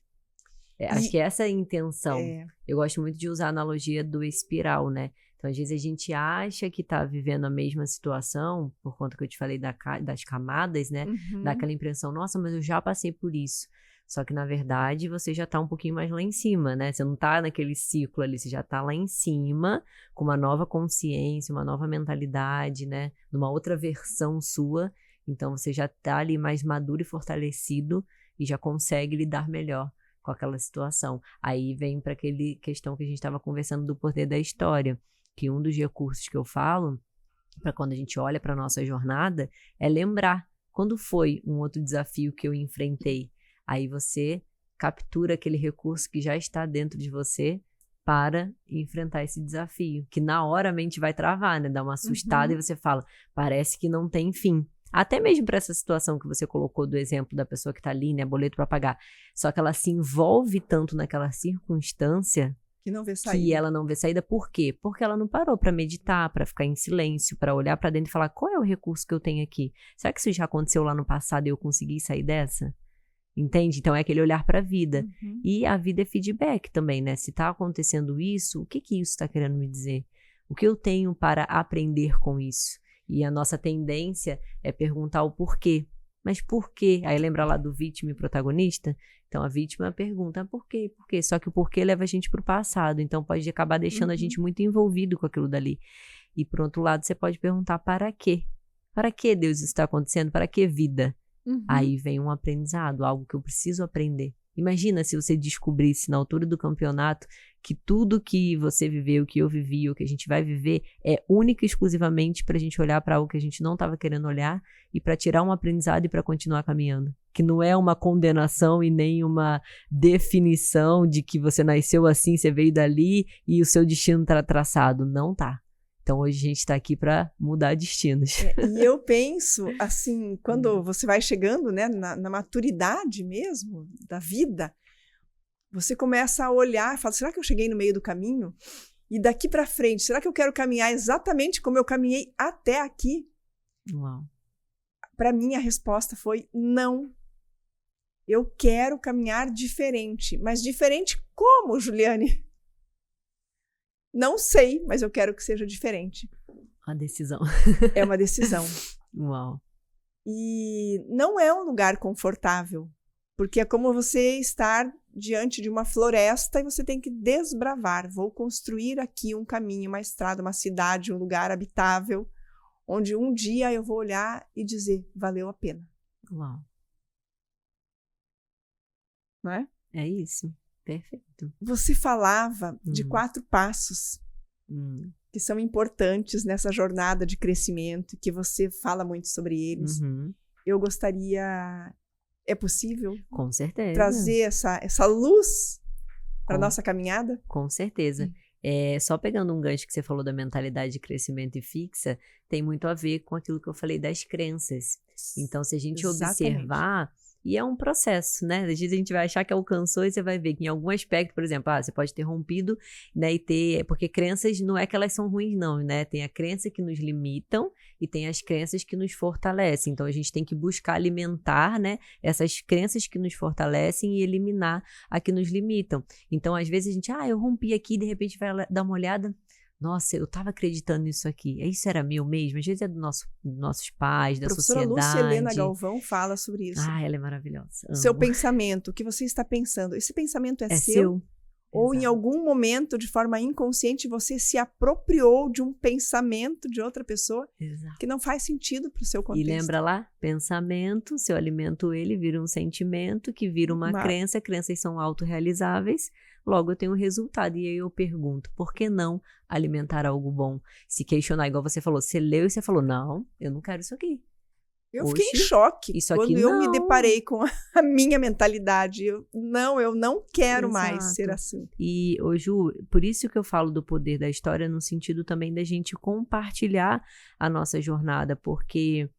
Acho que essa é a intenção. Eu gosto muito de usar a analogia do espiral, né? Então, às vezes, a gente acha que está vivendo a mesma situação, por conta que eu te falei das camadas, né? Dá aquela impressão, nossa, mas eu já passei por isso. Só que, na verdade, você já está um pouquinho mais lá em cima, né? Você não está naquele ciclo ali, você já está lá em cima, com uma nova consciência, uma nova mentalidade, né? Numa outra versão sua. Então, você já está ali mais maduro e fortalecido e já consegue lidar melhor com aquela situação. Aí vem para aquela questão que a gente estava conversando do poder da história, que um dos recursos que eu falo, para quando a gente olha para a nossa jornada, é lembrar quando foi um outro desafio que eu enfrentei. Aí você captura aquele recurso que já está dentro de você para enfrentar esse desafio. Que na hora a mente vai travar, né? Dá uma assustada e você fala, parece que não tem fim. Até mesmo para essa situação que você colocou do exemplo da pessoa que tá ali, né? Boleto para pagar. Só que ela se envolve tanto naquela circunstância que não vê saída. Que ela não vê saída. Por quê? Porque ela não parou para meditar, para ficar em silêncio, para olhar para dentro e falar, qual é o recurso que eu tenho aqui? Será que isso já aconteceu lá no passado e eu consegui sair dessa? Entende? Então é aquele olhar para a vida. E a vida é feedback também, né? Se tá acontecendo isso, o que isso está querendo me dizer? O que eu tenho para aprender com isso? E a nossa tendência é perguntar o porquê. Mas por quê? Aí lembra lá do vítima e protagonista? Então a vítima pergunta por quê? Por quê? Só que o porquê leva a gente para o passado. Então pode acabar deixando a gente muito envolvido com aquilo dali. E por outro lado você pode perguntar para quê? Para que Deus está acontecendo? Para que vida? Aí vem um aprendizado, algo que eu preciso aprender. Imagina se você descobrisse na altura do campeonato que tudo que você viveu, que eu vivi, ou que a gente vai viver é única e exclusivamente para a gente olhar para algo que a gente não estava querendo olhar e para tirar um aprendizado e para continuar caminhando. Que não é uma condenação e nem uma definição de que você nasceu assim, você veio dali e o seu destino está traçado. Não tá. Então, hoje a gente está aqui para mudar destinos. E eu penso, assim, quando você vai chegando, né, na maturidade mesmo da vida, você começa a olhar e fala, será que eu cheguei no meio do caminho? E daqui para frente, será que eu quero caminhar exatamente como eu caminhei até aqui? Uau. Para mim, a resposta foi não. Eu quero caminhar diferente. Mas diferente como, Juliane? Não sei, mas eu quero que seja diferente. Uma decisão. É uma decisão. Uau. E não é um lugar confortável, porque é como você estar diante de uma floresta e você tem que desbravar. Vou construir aqui um caminho, uma estrada, uma cidade, um lugar habitável, onde um dia eu vou olhar e dizer, valeu a pena. Uau. Não é? É isso. Perfeito. Você falava de 4 passos que são importantes nessa jornada de crescimento, que você fala muito sobre eles. Eu gostaria, é possível? Com certeza. Trazer essa luz para a nossa caminhada? Com certeza. Só pegando um gancho que você falou da mentalidade de crescimento e fixa, tem muito a ver com aquilo que eu falei das crenças. Então, se a gente observar... E é um processo, né? Às vezes a gente vai achar que alcançou e você vai ver que em algum aspecto, por exemplo, você pode ter rompido, né? E ter... Porque crenças não é que elas são ruins, não, né? Tem a crença que nos limitam e tem as crenças que nos fortalecem. Então, a gente tem que buscar alimentar, né? Essas crenças que nos fortalecem e eliminar a que nos limitam. Então, às vezes a gente, eu rompi aqui e de repente vai dar uma olhada... Nossa, eu estava acreditando nisso aqui. Isso era meu mesmo? Às vezes é dos nossos pais, da sociedade. A professora Lúcia Helena Galvão fala sobre isso. Ela é maravilhosa. Amo. Seu pensamento, o que você está pensando. Esse pensamento é seu? Ou Exato. Em algum momento, de forma inconsciente, você se apropriou de um pensamento de outra pessoa que não faz sentido para o seu contexto. E lembra lá? Pensamento, se eu alimento ele, vira um sentimento, que vira uma crença. Crenças são autorrealizáveis. Logo, eu tenho um resultado. E aí eu pergunto, por que não alimentar algo bom? Se questionar, igual você falou, você leu e você falou, não, eu não quero isso aqui. Eu fiquei em choque quando eu me deparei com a minha mentalidade. Eu não quero mais ser assim. E, Ju, por isso que eu falo do poder da história, no sentido também da gente compartilhar a nossa jornada, porque...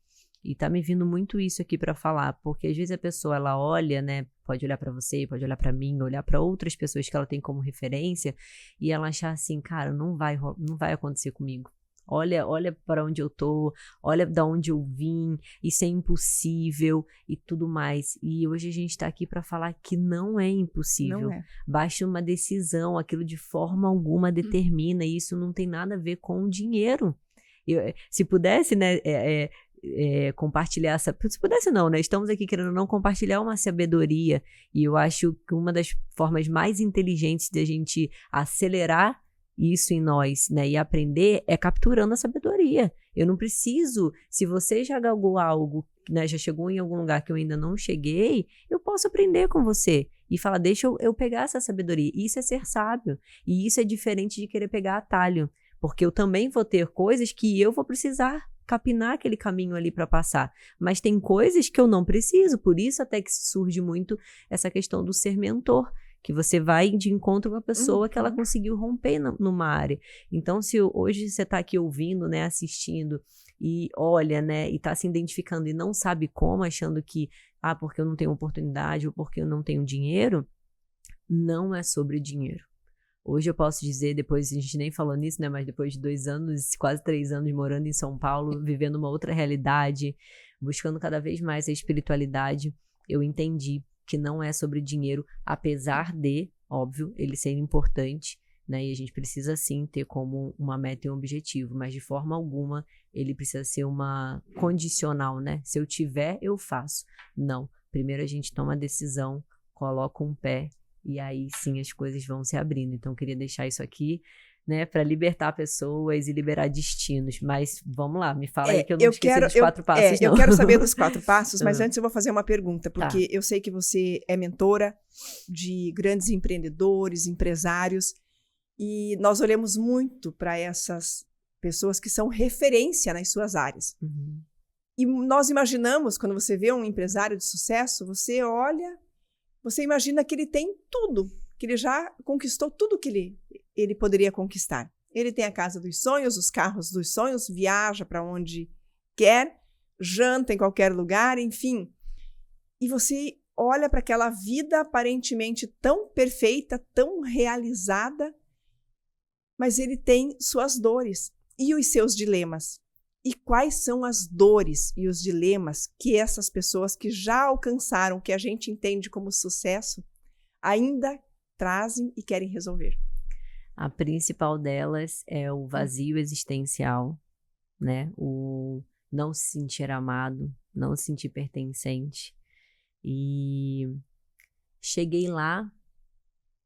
E tá me vindo muito isso aqui para falar, porque às vezes a pessoa, ela olha, né, pode olhar para você, pode olhar para mim, olhar para outras pessoas que ela tem como referência e ela achar assim, cara, não vai acontecer comigo. Olha para onde eu tô, olha da onde eu vim, isso é impossível e tudo mais. E hoje a gente tá aqui para falar que não é impossível. Não é. Basta uma decisão, aquilo de forma alguma determina, e isso não tem nada a ver com o dinheiro. Se pudesse, né, compartilhar essa... Se pudesse não, né? Estamos aqui querendo não compartilhar uma sabedoria, e eu acho que uma das formas mais inteligentes de a gente acelerar isso em nós, né, e aprender é capturando a sabedoria. Eu não preciso, se você já galgou algo, né, já chegou em algum lugar que eu ainda não cheguei, eu posso aprender com você e falar, deixa eu pegar essa sabedoria. Isso é ser sábio, e isso é diferente de querer pegar atalho, porque eu também vou ter coisas que eu vou precisar capinar aquele caminho ali para passar, mas tem coisas que eu não preciso, por isso até que surge muito essa questão do ser mentor, que você vai de encontro com a pessoa que ela conseguiu romper numa área. Então, se hoje você está aqui ouvindo, né, assistindo, e olha, né, e tá se identificando e não sabe como, achando que, porque eu não tenho oportunidade ou porque eu não tenho dinheiro, não é sobre dinheiro. Hoje eu posso dizer, depois, a gente nem falou nisso, né, mas depois de 2 anos, quase 3 anos morando em São Paulo, vivendo uma outra realidade, buscando cada vez mais a espiritualidade, eu entendi que não é sobre dinheiro, apesar de, óbvio, ele ser importante, né, e a gente precisa sim ter como uma meta e um objetivo, mas de forma alguma ele precisa ser uma condicional, né? Se eu tiver, eu faço. Não. Primeiro a gente toma a decisão, coloca um pé e aí sim as coisas vão se abrindo. Então eu queria deixar isso aqui, né, para libertar pessoas e liberar destinos. Mas vamos lá, me fala aí que eu não esqueci dos 4 passos, não. Eu quero saber dos 4 passos, mas antes eu vou fazer uma pergunta, porque eu sei que você é mentora de grandes empreendedores, empresários, e nós olhamos muito para essas pessoas que são referência nas suas áreas. E nós imaginamos, quando você vê um empresário de sucesso, você olha, você imagina que ele tem tudo, que ele já conquistou tudo que ele poderia conquistar. Ele tem a casa dos sonhos, os carros dos sonhos, viaja para onde quer, janta em qualquer lugar, enfim. E você olha para aquela vida aparentemente tão perfeita, tão realizada, mas ele tem suas dores e os seus dilemas. E quais são as dores e os dilemas que essas pessoas que já alcançaram o que a gente entende como sucesso ainda trazem e querem resolver? A principal delas é o vazio existencial, né? O não se sentir amado, não se sentir pertencente. E cheguei lá,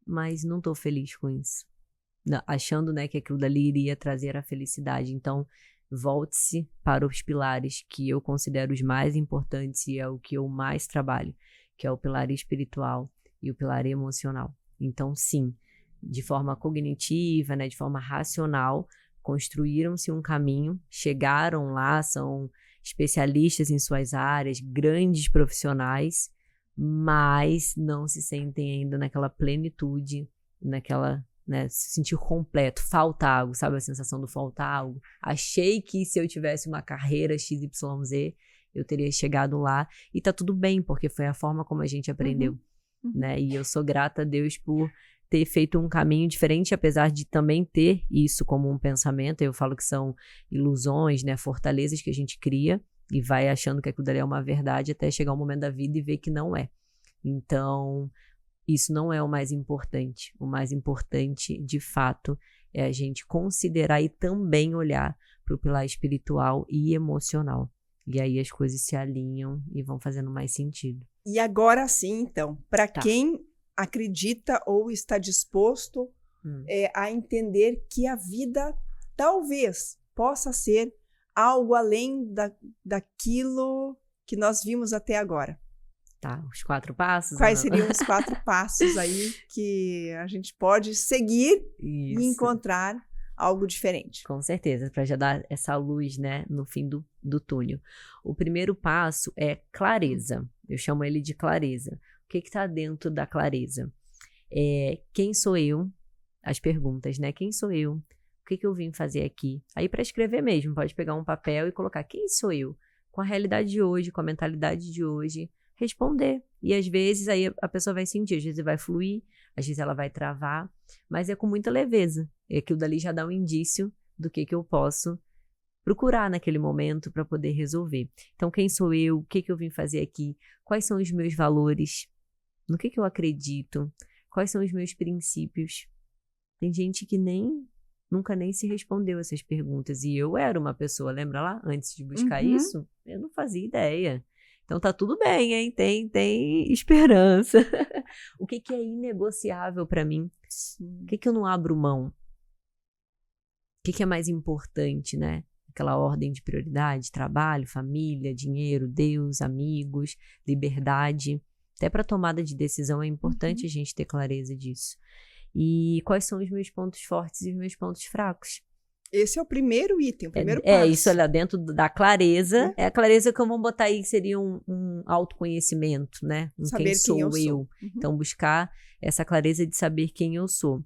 mas não estou feliz com isso. Achando, né, que aquilo dali iria trazer a felicidade. Então, volte-se para os pilares que eu considero os mais importantes e é o que eu mais trabalho, que é o pilar espiritual e o pilar emocional. Então, sim, de forma cognitiva, né, de forma racional, construíram-se um caminho, chegaram lá, são especialistas em suas áreas, grandes profissionais, mas não se sentem ainda naquela plenitude, naquela, né, se sentir completo, falta algo, sabe a sensação do falta algo? Achei que se eu tivesse uma carreira XYZ, eu teria chegado lá, e tá tudo bem, porque foi a forma como a gente aprendeu, né, e eu sou grata a Deus por ter feito um caminho diferente, apesar de também ter isso como um pensamento. Eu falo que são ilusões, né, fortalezas que a gente cria, e vai achando que aquilo dali é uma verdade, até chegar um momento da vida e ver que não é. Então, isso não é o mais importante. O mais importante, de fato, é a gente considerar e também olhar para o pilar espiritual e emocional. E aí as coisas se alinham e vão fazendo mais sentido. E agora sim, então, para quem acredita ou está disposto a entender que a vida talvez possa ser algo além daquilo que nós vimos até agora. Tá, os 4 passos. Quais seriam os 4 passos aí que a gente pode seguir e encontrar algo diferente? Com certeza, para já dar essa luz, né, no fim do túnel. O primeiro passo é clareza. Eu chamo ele de clareza. O que está dentro da clareza? Quem sou eu? As perguntas, né? Quem sou eu? O que eu vim fazer aqui? Aí para escrever mesmo, pode pegar um papel e colocar quem sou eu? Com a realidade de hoje, com a mentalidade de hoje, responder. E às vezes aí a pessoa vai sentir, às vezes vai fluir, às vezes ela vai travar, mas é com muita leveza. E aquilo dali já dá um indício do que eu posso procurar naquele momento para poder resolver. Então, quem sou eu? O que eu vim fazer aqui? Quais são os meus valores? No que eu acredito? Quais são os meus princípios? Tem gente que nunca nem se respondeu essas perguntas. E eu era uma pessoa, lembra lá? Antes de buscar isso, eu não fazia ideia. Então tá tudo bem, hein? Tem esperança. O que é inegociável para mim? O que eu não abro mão? O que é mais importante, né? Aquela ordem de prioridade, trabalho, família, dinheiro, Deus, amigos, liberdade. Até para tomada de decisão é importante a gente ter clareza disso. E quais são os meus pontos fortes e os meus pontos fracos? Esse é o primeiro item, o primeiro passo. Isso é lá dentro da clareza. É a clareza que eu vou botar aí, que seria um autoconhecimento, né? Saber quem eu sou. Uhum. Então, buscar essa clareza de saber quem eu sou.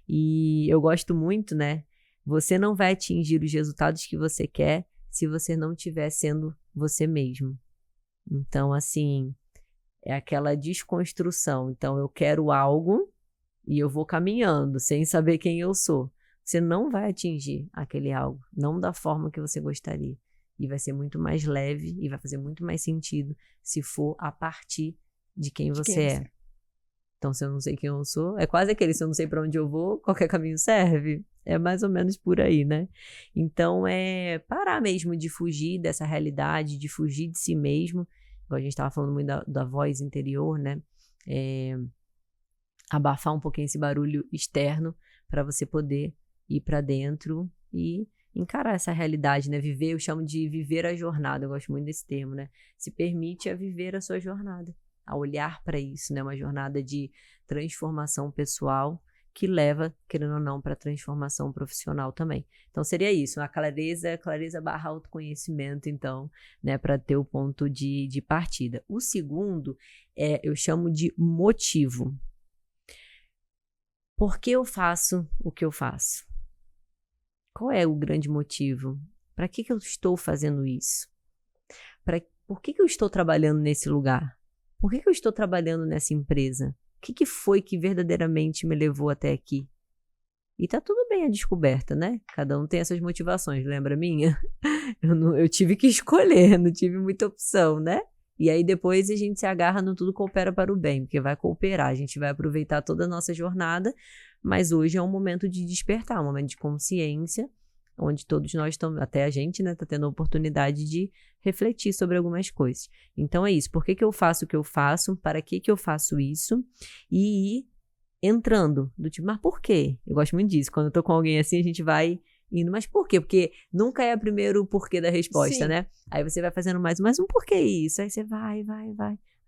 E eu gosto muito, né? Você não vai atingir os resultados que você quer se você não estiver sendo você mesmo. Então, assim, é aquela desconstrução. Então, eu quero algo e eu vou caminhando sem saber quem eu sou. Você não vai atingir aquele algo, não da forma que você gostaria. E vai ser muito mais leve e vai fazer muito mais sentido se for a partir de quem você é. Então, se eu não sei quem eu sou, é quase aquele, se eu não sei para onde eu vou, qualquer caminho serve. É mais ou menos por aí, né? Então, é parar mesmo de fugir dessa realidade, de fugir de si mesmo. Igual a gente estava falando muito da voz interior, né? Abafar um pouquinho esse barulho externo para você poder ir para dentro e encarar essa realidade, né? Viver, eu chamo de viver a jornada, eu gosto muito desse termo, né? Se permite a viver a sua jornada, a olhar para isso, né? Uma jornada de transformação pessoal que leva, querendo ou não, para transformação profissional também. Então, seria isso, a clareza / autoconhecimento, então, né? Para ter o ponto de partida. O segundo, eu chamo de motivo. Por que eu faço o que eu faço? Qual é o grande motivo? Para que eu estou fazendo isso? Por que eu estou trabalhando nesse lugar? Por que eu estou trabalhando nessa empresa? O que foi que verdadeiramente me levou até aqui? E tá tudo bem a descoberta, né? Cada um tem essas motivações, lembra a minha? Eu tive que escolher, não tive muita opção, né? E aí depois a gente se agarra no tudo coopera para o bem, porque vai cooperar, a gente vai aproveitar toda a nossa jornada, mas hoje é um momento de despertar, um momento de consciência, onde todos nós estamos, até a gente, né, tá tendo a oportunidade de refletir sobre algumas coisas. Então é isso, por que eu faço o que eu faço, para que eu faço isso, e ir entrando, do tipo, mas por quê? Eu gosto muito disso, quando eu tô com alguém assim, a gente vai indo, mas por quê? Porque nunca é primeiro o porquê da resposta, né? Aí você vai fazendo mais um porquê isso, aí você vai.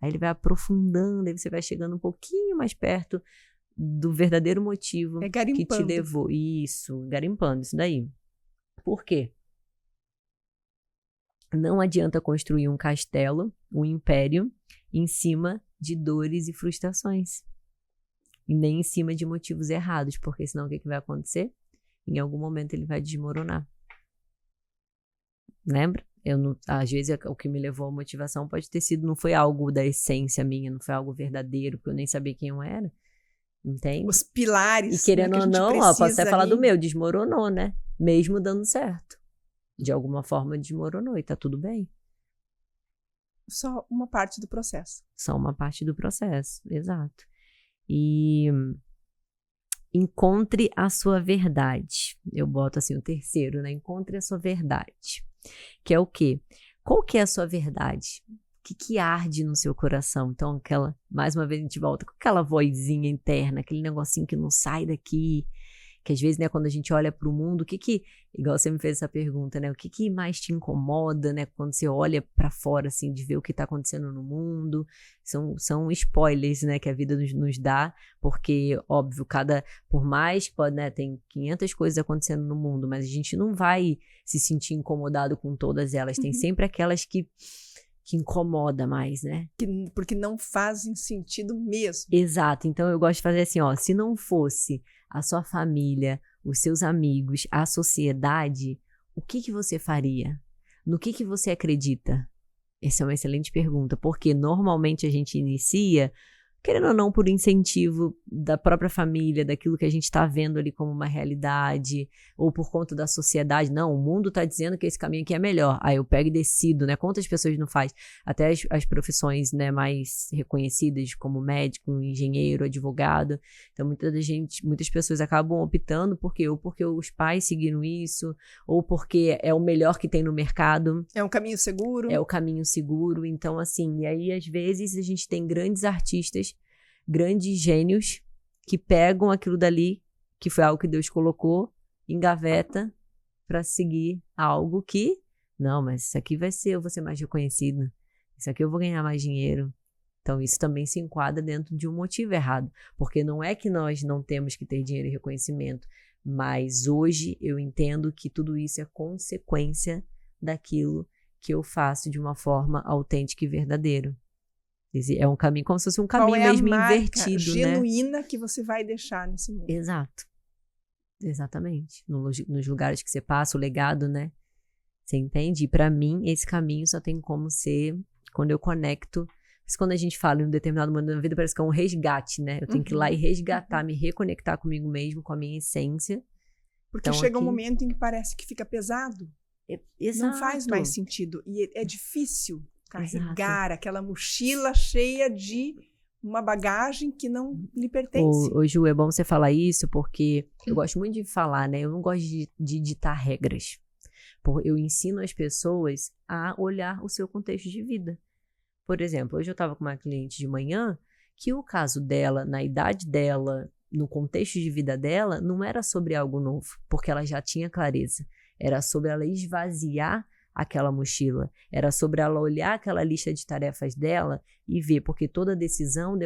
Aí ele vai aprofundando, aí você vai chegando um pouquinho mais perto do verdadeiro motivo que te levou. Isso, garimpando, isso daí. Por quê? Não adianta construir um castelo, um império, em cima de dores e frustrações. E nem em cima de motivos errados, porque senão o que vai acontecer? Em algum momento ele vai desmoronar. Lembra? Às vezes o que me levou à motivação pode ter sido, não foi algo da essência minha, não foi algo verdadeiro, porque eu nem sabia quem eu era. Entende? Os pilares. E querendo ou não, posso até falar do meu, desmoronou, né? Mesmo dando certo. De alguma forma desmoronou e tá tudo bem. Só uma parte do processo. Só uma parte do processo, exato. E encontre a sua verdade. Eu boto assim o terceiro, né? Encontre a sua verdade. Que é o quê? Qual que é a sua verdade? O que arde no seu coração? Então, mais uma vez a gente volta com aquela vozinha interna, aquele negocinho que não sai daqui, que às vezes, né, quando a gente olha para o mundo, igual você me fez essa pergunta, né, o que mais te incomoda, né, quando você olha para fora, assim, de ver o que está acontecendo no mundo, são spoilers, né, que a vida nos dá, porque, óbvio, por mais que pode, né, tem 500 coisas acontecendo no mundo, mas a gente não vai se sentir incomodado com todas elas, tem sempre aquelas que incomoda mais, né? Porque não fazem sentido mesmo. Exato, então eu gosto de fazer assim, ó, se não fosse a sua família, os seus amigos, a sociedade, o que você faria? No que você acredita? Essa é uma excelente pergunta, porque normalmente a gente inicia, querendo ou não, por incentivo da própria família, daquilo que a gente está vendo ali como uma realidade, ou por conta da sociedade. Não, o mundo está dizendo que esse caminho aqui é melhor. Aí eu pego e decido, né? Quantas pessoas não faz? Até as profissões, né, mais reconhecidas, como médico, engenheiro, advogado. Então, muitas pessoas acabam optando porque os pais seguiram isso, ou porque é o melhor que tem no mercado. É um caminho seguro. É o caminho seguro. Então, assim, e aí às vezes a gente tem grandes artistas, grandes gênios que pegam aquilo dali, que foi algo que Deus colocou, engaveta para seguir algo que, não, mas isso aqui eu vou ser mais reconhecido, isso aqui eu vou ganhar mais dinheiro. Então isso também se enquadra dentro de um motivo errado, porque não é que nós não temos que ter dinheiro e reconhecimento, Mas hoje eu entendo que tudo isso é consequência daquilo que eu faço de uma forma autêntica e verdadeira. É um caminho, como se fosse um caminho mesmo invertido, genuína, né? Que você vai deixar nesse mundo. Exato. Exatamente. Nos lugares que você passa, o legado, né? Você entende? E pra mim, esse caminho só tem como ser quando eu conecto. Mas quando a gente fala em um determinado momento da vida, parece que é um resgate, né? Eu tenho que ir lá e resgatar, me reconectar comigo mesmo, com a minha essência. Porque então, chega um momento em que parece que fica pesado. Exato. Não faz mais sentido. E é difícil carregar aquela mochila cheia de uma bagagem que não lhe pertence. Ô, Ju, é bom você falar isso, porque eu gosto muito de falar, né? Eu não gosto de ditar regras. Eu ensino as pessoas a olhar o seu contexto de vida. Por exemplo, hoje eu estava com uma cliente de manhã que o caso dela, na idade dela, no contexto de vida dela, não era sobre algo novo, porque ela já tinha clareza. Era sobre ela esvaziar aquela mochila. Era sobre ela olhar aquela lista de tarefas dela e ver, porque toda decisão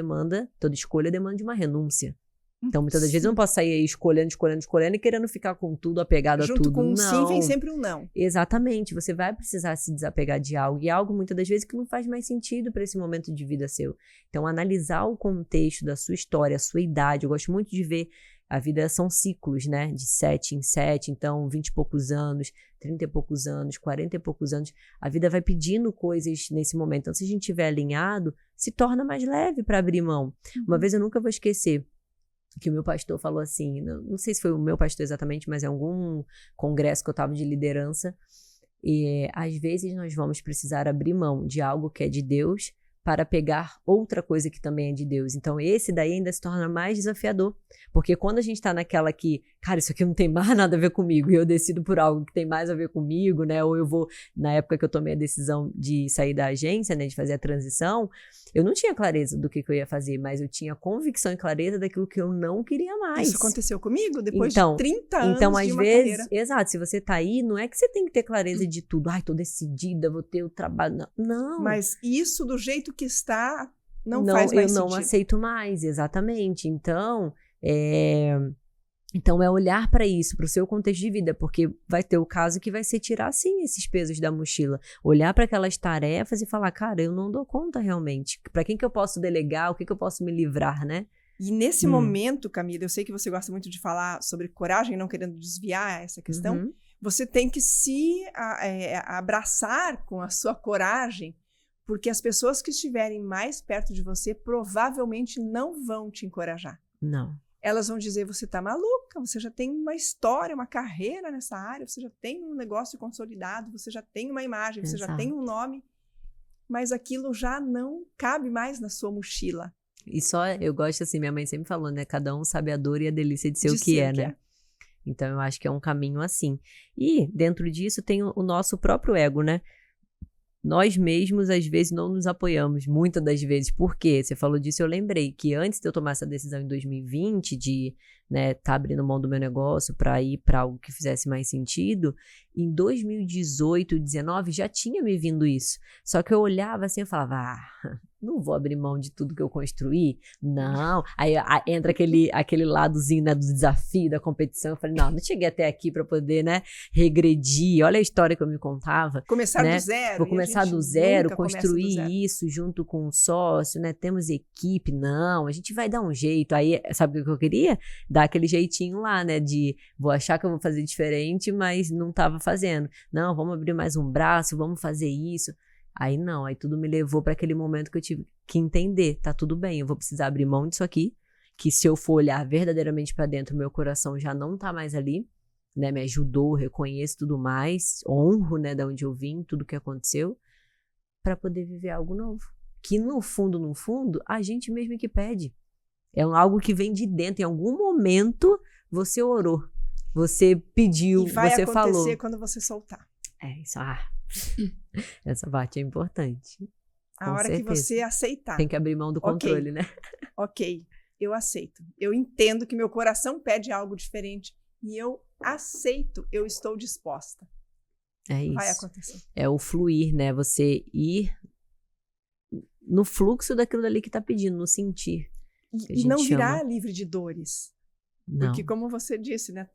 toda escolha demanda de uma renúncia. Então, muitas das vezes eu não posso sair aí escolhendo e querendo ficar com tudo, apegado a tudo. Junto com um sim, vem sempre um não. Exatamente. Você vai precisar se desapegar de algo. E algo, muitas das vezes, que não faz mais sentido para esse momento de vida seu. Então, analisar o contexto da sua história, a sua idade. Eu gosto muito de ver, a vida são ciclos, né? De 7 em 7. Então, 20 e poucos anos, 30 e poucos anos, 40 e poucos anos. A vida vai pedindo coisas nesse momento. Então, se a gente estiver alinhado, se torna mais leve para abrir mão. Uma vez eu nunca vou esquecer que o meu pastor falou assim, não sei se foi o meu pastor exatamente, mas é algum congresso que eu estava de liderança, e às vezes nós vamos precisar abrir mão de algo que é de Deus para pegar outra coisa que também é de Deus. Então esse daí ainda se torna mais desafiador, porque quando a gente tá naquela que, cara, isso aqui não tem mais nada a ver comigo, e eu decido por algo que tem mais a ver comigo, né, ou eu vou, na época que eu tomei a decisão de sair da agência, né, de fazer a transição, eu não tinha clareza do que eu ia fazer, mas eu tinha convicção e clareza daquilo que eu não queria mais. Isso aconteceu comigo depois de 30 anos então, de às uma vezes, carreira. Exato, se você tá aí, não é que você tem que ter clareza de tudo. Ai, tô decidida, vou ter o trabalho. Não. Mas isso, do jeito que está, não faz mais sentido. Eu não aceito mais, exatamente. Então, é olhar para isso, para o seu contexto de vida, porque vai ter o caso que vai ser tirar, sim, esses pesos da mochila. Olhar para aquelas tarefas e falar, cara, eu não dou conta realmente. Para quem que eu posso delegar? O que eu posso me livrar, né? E nesse momento, Camila, eu sei que você gosta muito de falar sobre coragem, não querendo desviar essa questão, você tem que se abraçar com a sua coragem, porque as pessoas que estiverem mais perto de você provavelmente não vão te encorajar. Não. Elas vão dizer, você tá maluca, você já tem uma história, uma carreira nessa área, você já tem um negócio consolidado, você já tem uma imagem, você já tem um nome, mas aquilo já não cabe mais na sua mochila. E eu gosto assim, minha mãe sempre falou, né? Cada um sabe a dor e a delícia de ser o que é, né? Então, eu acho que é um caminho assim. E, dentro disso, tem o nosso próprio ego, né? Nós mesmos, às vezes, não nos apoiamos, muitas das vezes. Por quê? Você falou disso, eu lembrei que antes de eu tomar essa decisão em 2020, de tá abrindo mão do meu negócio para ir para algo que fizesse mais sentido, em 2018, 2019, já tinha me vindo isso. Só que eu olhava assim e falava, não vou abrir mão de tudo que eu construí, não. Aí entra aquele ladozinho, né, do desafio, da competição. Eu falei, não cheguei até aqui para poder, né, regredir. Olha a história que eu me contava. Começar né? do zero. Vou começar do zero, construir isso junto com um sócio, né? Temos equipe, não, a gente vai dar um jeito. Aí, sabe o que eu queria? Dar aquele jeitinho lá, né, vou achar que eu vou fazer diferente, mas não tava fazendo. Não, vamos abrir mais um braço, vamos fazer isso. Aí não, aí tudo me levou para aquele momento que eu tive que entender, tá tudo bem, eu vou precisar abrir mão disso aqui, que se eu for olhar verdadeiramente para dentro, meu coração já não tá mais ali, né, me ajudou, reconheço tudo mais, honro, né, da onde eu vim, tudo que aconteceu, para poder viver algo novo. Que no fundo, a gente mesmo é que pede. É algo que vem de dentro, em algum momento você orou, você pediu, você falou. E vai acontecer quando você soltar. Isso, essa parte é importante. A hora que você aceitar. Tem que abrir mão do controle, né? Ok, eu aceito. Eu entendo que meu coração pede algo diferente e eu aceito, eu estou disposta. É isso. Vai acontecer. É o fluir, né? Você ir no fluxo daquilo ali que tá pedindo, no sentir. E não virar livre de dores. Não. Porque como você disse, né,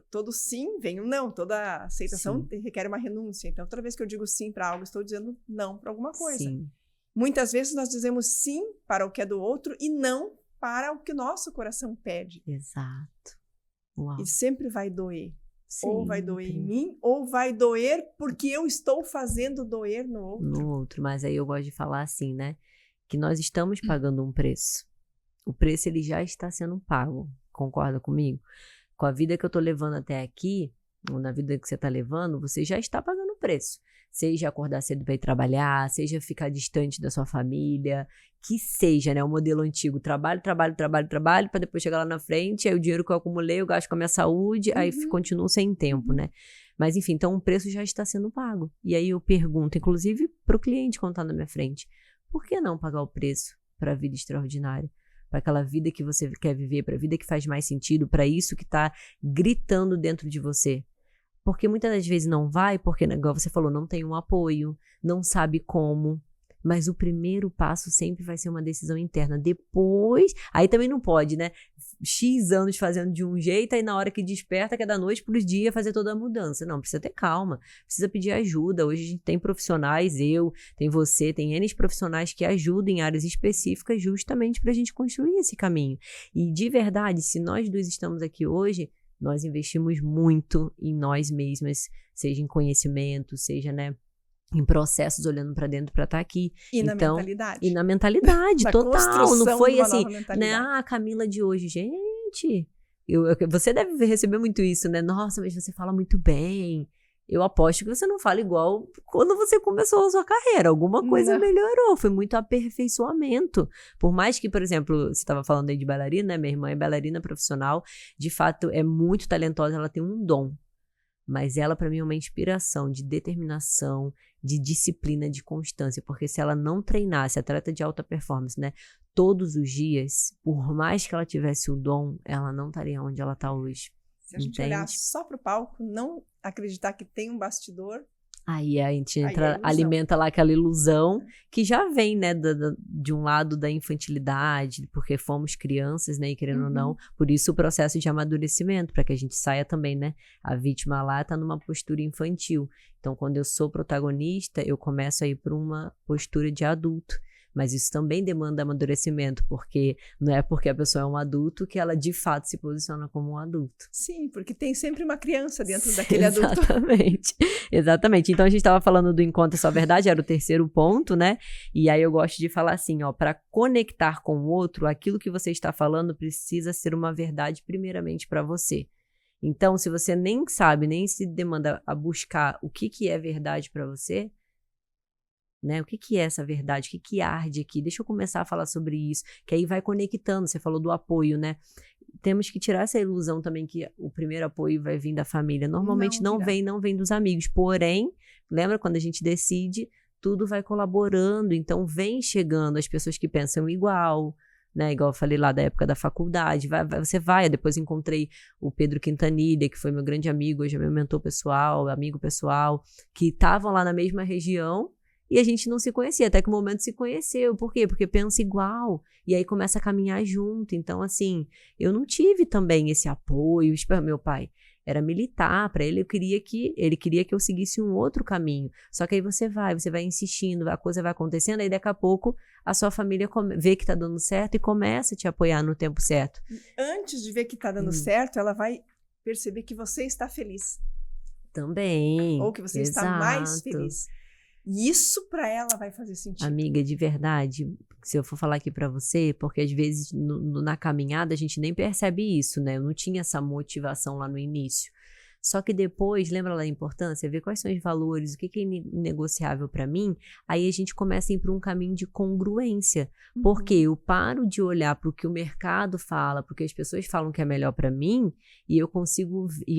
todo sim vem um não, toda aceitação requer uma renúncia. Então, toda vez que eu digo sim para algo, estou dizendo não para alguma coisa. Sim. Muitas vezes nós dizemos sim para o que é do outro e não para o que nosso coração pede. Exato. Uau. E sempre vai doer. Sempre. Ou vai doer em mim, ou vai doer porque eu estou fazendo doer no outro. No outro, mas aí eu gosto de falar assim, né? Que nós estamos pagando um preço. O preço, ele já está sendo pago. Concorda comigo? Com a vida que eu tô levando até aqui, ou na vida que você tá levando, você já está pagando o preço. Seja acordar cedo para ir trabalhar, seja ficar distante da sua família, que seja, né? O modelo antigo, trabalho, para depois chegar lá na frente, aí o dinheiro que eu acumulei, eu gasto com a minha saúde, aí continuo sem tempo, né? Mas enfim, então o preço já está sendo pago. E aí eu pergunto, inclusive pro cliente quando tá na minha frente, por que não pagar o preço para a vida extraordinária? Para aquela vida que você quer viver, para a vida que faz mais sentido, para isso que tá gritando dentro de você. Porque muitas das vezes não vai, porque, igual você falou, não tem um apoio, não sabe como. Mas o primeiro passo sempre vai ser uma decisão interna. Depois, aí também não pode, né? X anos fazendo de um jeito, aí na hora que desperta, que é da noite para os dias, fazer toda a mudança. Não, precisa ter calma, precisa pedir ajuda. Hoje a gente tem profissionais, tem você, tem N profissionais que ajudam em áreas específicas justamente para a gente construir esse caminho. E de verdade, se nós dois estamos aqui hoje, nós investimos muito em nós mesmas, seja em conhecimento, seja, né, em processos, olhando para dentro para estar aqui. E então, na mentalidade. E na mentalidade, na total. Não foi assim, né? Ah, a Camila de hoje, gente. Você deve receber muito isso, né? Nossa, mas você fala muito bem. Eu aposto que você não fala igual quando você começou a sua carreira. Alguma coisa melhorou, foi muito aperfeiçoamento. Por mais que, por exemplo, você estava falando aí de bailarina, né? Minha irmã é bailarina profissional, de fato é muito talentosa, ela tem um dom. Mas ela, para mim, é uma inspiração de determinação, de disciplina, de constância. Porque se ela não treinasse, atleta de alta performance, né? Todos os dias, por mais que ela tivesse o dom, ela não estaria onde ela está hoje. Se a gente olhar só pro palco, não acreditar que tem um bastidor... Aí a gente alimenta lá aquela ilusão que já vem, né, de um lado da infantilidade, porque fomos crianças, né, e querendo ou não, por isso o processo de amadurecimento, para que a gente saia também, né, a vítima lá tá numa postura infantil. Então, quando eu sou protagonista, eu começo a ir para uma postura de adulto. Mas isso também demanda amadurecimento, porque não é porque a pessoa é um adulto que ela de fato se posiciona como um adulto. Sim, porque tem sempre uma criança dentro daquele adulto. Exatamente, exatamente. Então a gente estava falando do encontro sua verdade, era o terceiro ponto, né? E aí eu gosto de falar assim, ó, para conectar com o outro, aquilo que você está falando precisa ser uma verdade primeiramente para você. Então, se você nem sabe, nem se demanda a buscar o que é verdade para você, né? O que é essa verdade? O que arde aqui? Deixa eu começar a falar sobre isso, que aí vai conectando. Você falou do apoio, né? Temos que tirar essa ilusão também que o primeiro apoio vai vir da família. Normalmente não vem dos amigos. Porém, lembra quando a gente decide, tudo vai colaborando. Então, vem chegando as pessoas que pensam igual, né? Igual eu falei lá da época da faculdade. Você vai. Depois encontrei o Pedro Quintanilha, que foi meu grande amigo, hoje é meu mentor pessoal, amigo pessoal, que estavam lá na mesma região. E a gente não se conhecia, até que o momento se conheceu. Por quê? Porque pensa igual. E aí começa a caminhar junto. Então, assim, eu não tive também esse apoio. Meu pai era militar, para ele ele queria que eu seguisse um outro caminho. Só que aí você vai insistindo, a coisa vai acontecendo, aí daqui a pouco a sua família vê que tá dando certo e começa a te apoiar no tempo certo. Antes de ver que tá dando certo, ela vai perceber que você está feliz. Também. Ou que você está mais feliz. E isso para ela vai fazer sentido. Amiga, de verdade, se eu for falar aqui para você, porque às vezes na caminhada a gente nem percebe isso, né? Eu não tinha essa motivação lá no início. Só que depois, lembra lá da importância? Ver quais são os valores, o que é negociável para mim, aí a gente começa a ir para um caminho de congruência. Porque eu paro de olhar para o que o mercado fala, porque as pessoas falam que é melhor para mim, e eu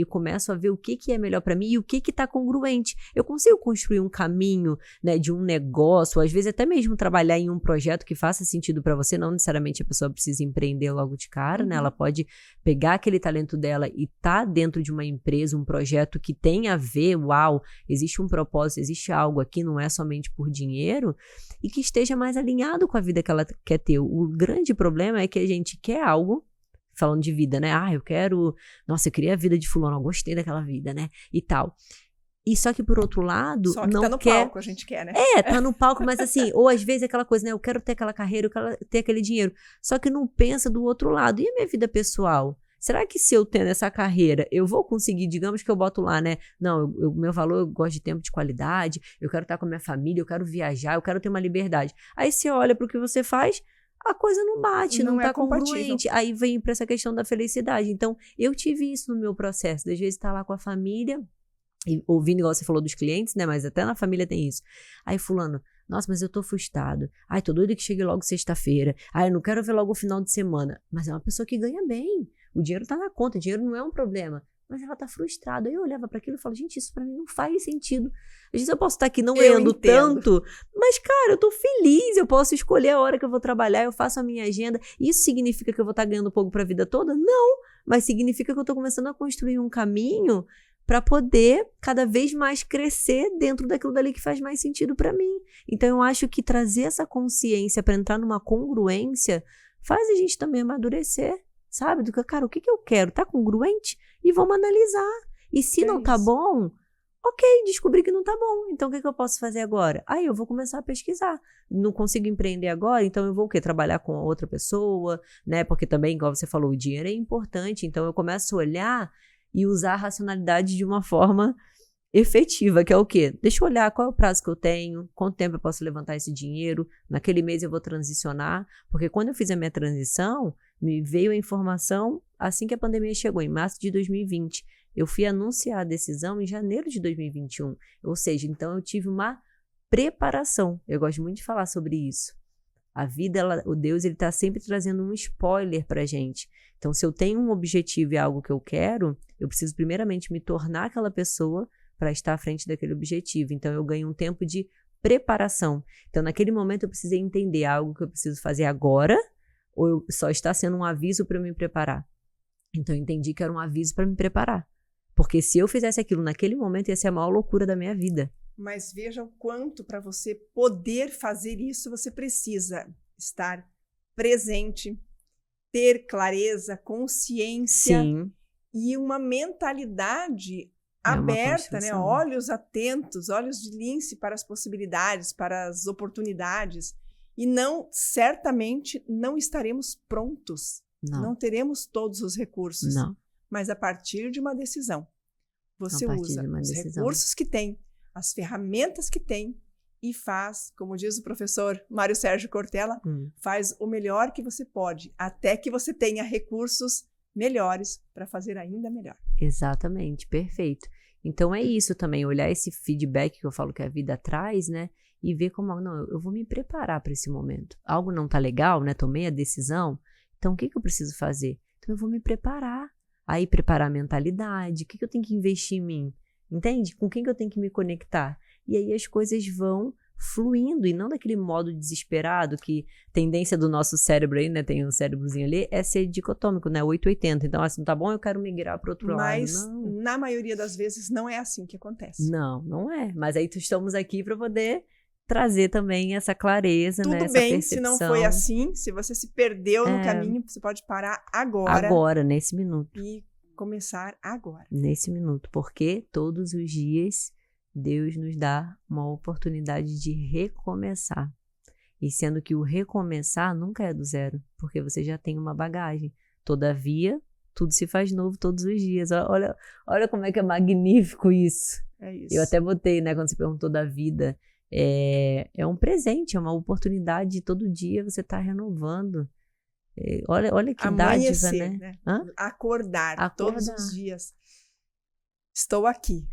começo a ver o que é melhor para mim e o que está congruente. Eu consigo construir um caminho, né, de um negócio, ou às vezes até mesmo trabalhar em um projeto que faça sentido para você. Não necessariamente a pessoa precisa empreender logo de cara, né? Ela pode pegar aquele talento dela e tá dentro de uma empresa, um projeto que tem a ver, uau, existe um propósito, existe algo aqui, não é somente por dinheiro, e que esteja mais alinhado com a vida que ela quer ter. O grande problema é que a gente quer algo, falando de vida, né? Eu quero, nossa, eu queria a vida de fulano, eu gostei daquela vida, né? E tal. E só que, por outro lado, só que não tá no quer... palco, a gente quer, né? Tá no palco, mas assim, ou às vezes é aquela coisa, né? Eu quero ter aquela carreira, eu quero ter aquele dinheiro. Só que não pensa do outro lado. E a minha vida pessoal? Será que se eu tendo essa carreira, eu vou conseguir, digamos que eu boto lá, né? Não, meu valor, eu gosto de tempo de qualidade, eu quero estar com a minha família, eu quero viajar, eu quero ter uma liberdade. Aí você olha para o que você faz, a coisa não bate, não tá congruente. Aí vem para essa questão da felicidade. Então, eu tive isso no meu processo. Às vezes, estar lá com a família, e ouvindo, igual você falou dos clientes, né? Mas até na família tem isso. Aí fulano, nossa, mas eu tô frustrado. Ai, tô doido que chegue logo sexta-feira. Ai, eu não quero ver logo o final de semana. Mas é uma pessoa que ganha bem. O dinheiro tá na conta, o dinheiro não é um problema. Mas ela tá frustrada. Aí eu olhava para aquilo e falo, gente, isso para mim não faz sentido. Às vezes eu posso estar aqui não ganhando tanto, mas, cara, eu tô feliz, eu posso escolher a hora que eu vou trabalhar, eu faço a minha agenda. Isso significa que eu vou estar ganhando pouco pra vida toda? Não, mas significa que eu tô começando a construir um caminho para poder cada vez mais crescer dentro daquilo dali que faz mais sentido para mim. Então eu acho que trazer essa consciência para entrar numa congruência faz a gente também amadurecer, sabe? Do que, cara, o que eu quero? Tá congruente? E vamos analisar. E se não tá bom, ok, descobri que não tá bom. Então o que eu posso fazer agora? Aí eu vou começar a pesquisar. Não consigo empreender agora, então eu vou o quê? Trabalhar com outra pessoa, né? Porque também, igual você falou, o dinheiro é importante. Então eu começo a olhar e usar a racionalidade de uma forma efetiva, que é o quê? Deixa eu olhar qual é o prazo que eu tenho, quanto tempo eu posso levantar esse dinheiro, naquele mês eu vou transicionar, porque quando eu fiz a minha transição, me veio a informação assim que a pandemia chegou, em março de 2020. Eu fui anunciar a decisão em janeiro de 2021, ou seja, então eu tive uma preparação. Eu gosto muito de falar sobre isso. A vida, o Deus, ele tá sempre trazendo um spoiler pra gente. Então, se eu tenho um objetivo e algo que eu quero, eu preciso primeiramente me tornar aquela pessoa para estar à frente daquele objetivo. Então, eu ganho um tempo de preparação. Então, naquele momento, eu precisei entender algo que eu preciso fazer agora, ou só está sendo um aviso para eu me preparar. Então, eu entendi que era um aviso para me preparar. Porque se eu fizesse aquilo naquele momento, ia ser a maior loucura da minha vida. Mas veja o quanto para você poder fazer isso, você precisa estar presente, ter clareza, consciência. Sim. E uma mentalidade aberta, né? Olhos atentos, olhos de lince para as possibilidades, para as oportunidades. E certamente não estaremos prontos. Não teremos todos os recursos. Não. Mas a partir de uma decisão, você usa os recursos que tem, as ferramentas que tem e faz, como diz o professor Mário Sérgio Cortella, faz o melhor que você pode, até que você tenha recursos melhores para fazer ainda melhor. Exatamente, perfeito. Então é isso também, olhar esse feedback que eu falo que a vida traz, né? E ver como, não, eu vou me preparar para esse momento. Algo não tá legal, né? Tomei a decisão, então o que eu preciso fazer? Então eu vou me preparar. Aí preparar a mentalidade, o que eu tenho que investir em mim? Entende? Com quem que eu tenho que me conectar? E aí as coisas vão fluindo e não daquele modo desesperado que tendência do nosso cérebro aí, né? Tem um cérebrozinho ali, é ser dicotômico, né? 880. Então, assim, tá bom, eu quero migrar para outro lado. Mas, na maioria das vezes, não é assim que acontece. Não, não é. Mas aí estamos aqui para poder trazer também essa clareza, né? Tudo bem, se não foi assim, se você se perdeu no caminho, você pode parar agora. Agora, nesse minuto. E começar agora. Nesse minuto, porque todos os dias Deus nos dá uma oportunidade de recomeçar. E sendo que o recomeçar nunca é do zero, porque você já tem uma bagagem. Todavia, tudo se faz novo todos os dias. Olha como é que é magnífico isso. É isso. Eu até botei, né, quando você perguntou da vida, é um presente, é uma oportunidade de todo dia você estar renovando. Olha que dádiva, né? Acordar todos os dias. Estou aqui.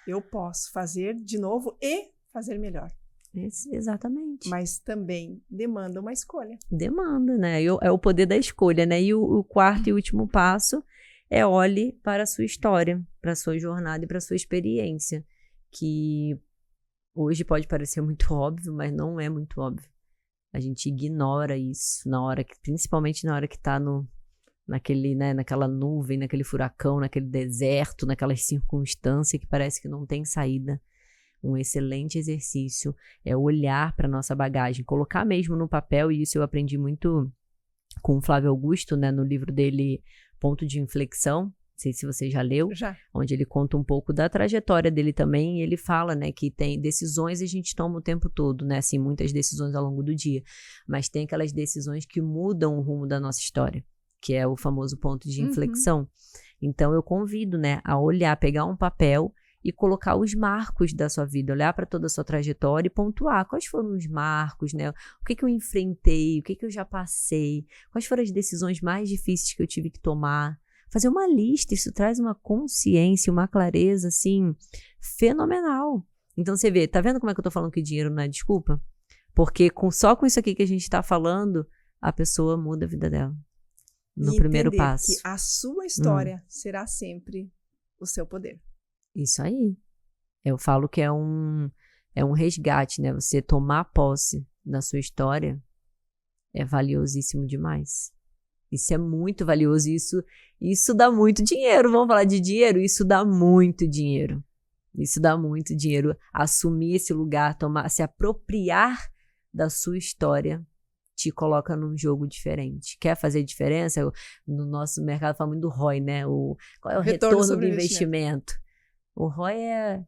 Eu posso fazer de novo e fazer melhor. Exatamente. Mas também demanda uma escolha. Demanda, né? É o poder da escolha, né? E o quarto e último passo é olhe para a sua história, para a sua jornada e para a sua experiência. Que hoje pode parecer muito óbvio, mas não é muito óbvio. A gente ignora isso principalmente na hora que está naquela nuvem, naquele furacão, naquele deserto, naquelas circunstâncias que parece que não tem saída. Um excelente exercício é olhar para nossa bagagem, colocar mesmo no papel, e isso eu aprendi muito com o Flávio Augusto, né, no livro dele Ponto de Inflexão, não sei se você já leu, onde ele conta um pouco da trajetória dele também, e ele fala, né, que tem decisões a gente toma o tempo todo, né, assim, muitas decisões ao longo do dia, mas tem aquelas decisões que mudam o rumo da nossa história, que é o famoso ponto de inflexão. Então eu convido, né, a olhar, pegar um papel e colocar os marcos da sua vida, olhar para toda a sua trajetória e pontuar quais foram os marcos, né? O que eu enfrentei, o que eu já passei, quais foram as decisões mais difíceis que eu tive que tomar. Fazer uma lista, isso traz uma consciência, uma clareza, assim, fenomenal. Então você vê, tá vendo como é que eu tô falando que dinheiro não é desculpa? Porque só com isso aqui que a gente tá falando, a pessoa muda a vida dela. No primeiro passo. Que a sua história será sempre o seu poder. Isso aí. Eu falo que é um resgate, né? Você tomar posse da sua história é valiosíssimo demais. Isso é muito valioso. Isso dá muito dinheiro. Vamos falar de dinheiro? Isso dá muito dinheiro. Isso dá muito dinheiro. Assumir esse lugar, se apropriar da sua história, te coloca num jogo diferente. Quer fazer diferença? No nosso mercado fala muito do ROI, né? Qual é o retorno do investimento? O ROI é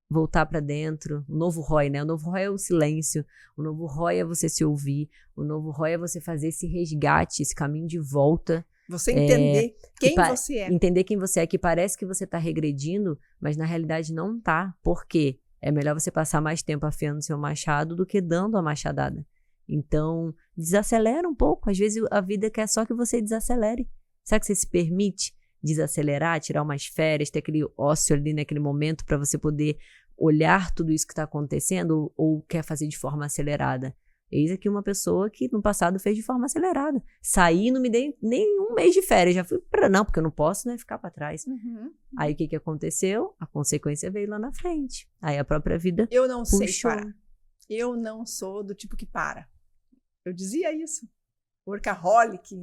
voltar para dentro. O novo ROI, né? O novo ROI é o silêncio. O novo ROI é você se ouvir. O novo ROI é você fazer esse resgate, esse caminho de volta. Você entender quem você é. Entender quem você é, que parece que você está regredindo, mas na realidade não tá. Por quê? É melhor você passar mais tempo afiando seu machado do que dando a machadada. Então, desacelera um pouco. Às vezes a vida quer só que você desacelere. Será que você se permite desacelerar, tirar umas férias, ter aquele ócio ali naquele momento para você poder olhar tudo isso que está acontecendo ou quer fazer de forma acelerada? Eis aqui uma pessoa que no passado fez de forma acelerada. Saí, não me dei nem um mês de férias, já fui não, porque eu não posso, né, ficar para trás. Aí o que aconteceu? A consequência veio lá na frente. Aí a própria vida Eu não sei parar. Eu não sou do tipo que para. Eu dizia isso. Workaholic.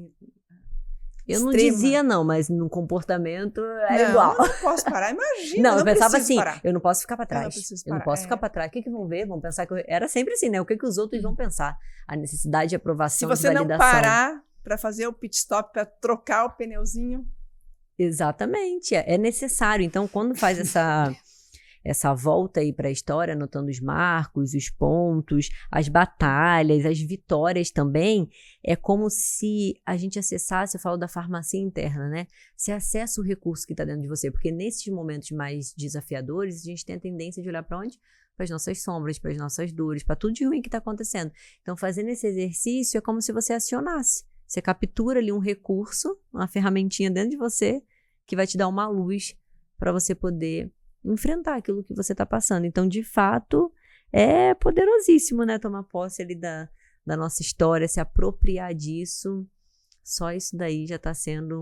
Eu não dizia não, mas no comportamento é igual. Eu não posso parar, imagina. Não, eu pensava assim, parar. Eu não posso ficar para trás. Eu não posso ficar para trás. O que vão ver? Vão pensar que era sempre assim, né? O que os outros vão pensar? A necessidade de aprovação, de validação. Se você não parar para fazer o pit stop, para trocar o pneuzinho. Exatamente, é necessário. Então, quando faz essa volta aí para a história, anotando os marcos, os pontos, as batalhas, as vitórias também, é como se a gente acessasse, eu falo da farmácia interna, né? Você acessa o recurso que está dentro de você, porque nesses momentos mais desafiadores, a gente tem a tendência de olhar para onde? Para as nossas sombras, para as nossas dores, para tudo de ruim que está acontecendo. Então, fazendo esse exercício é como se você acionasse. Você captura ali um recurso, uma ferramentinha dentro de você, que vai te dar uma luz para você poder enfrentar aquilo que você está passando. Então, de fato, é poderosíssimo, né? Tomar posse ali da nossa história, se apropriar disso. Só isso daí já está sendo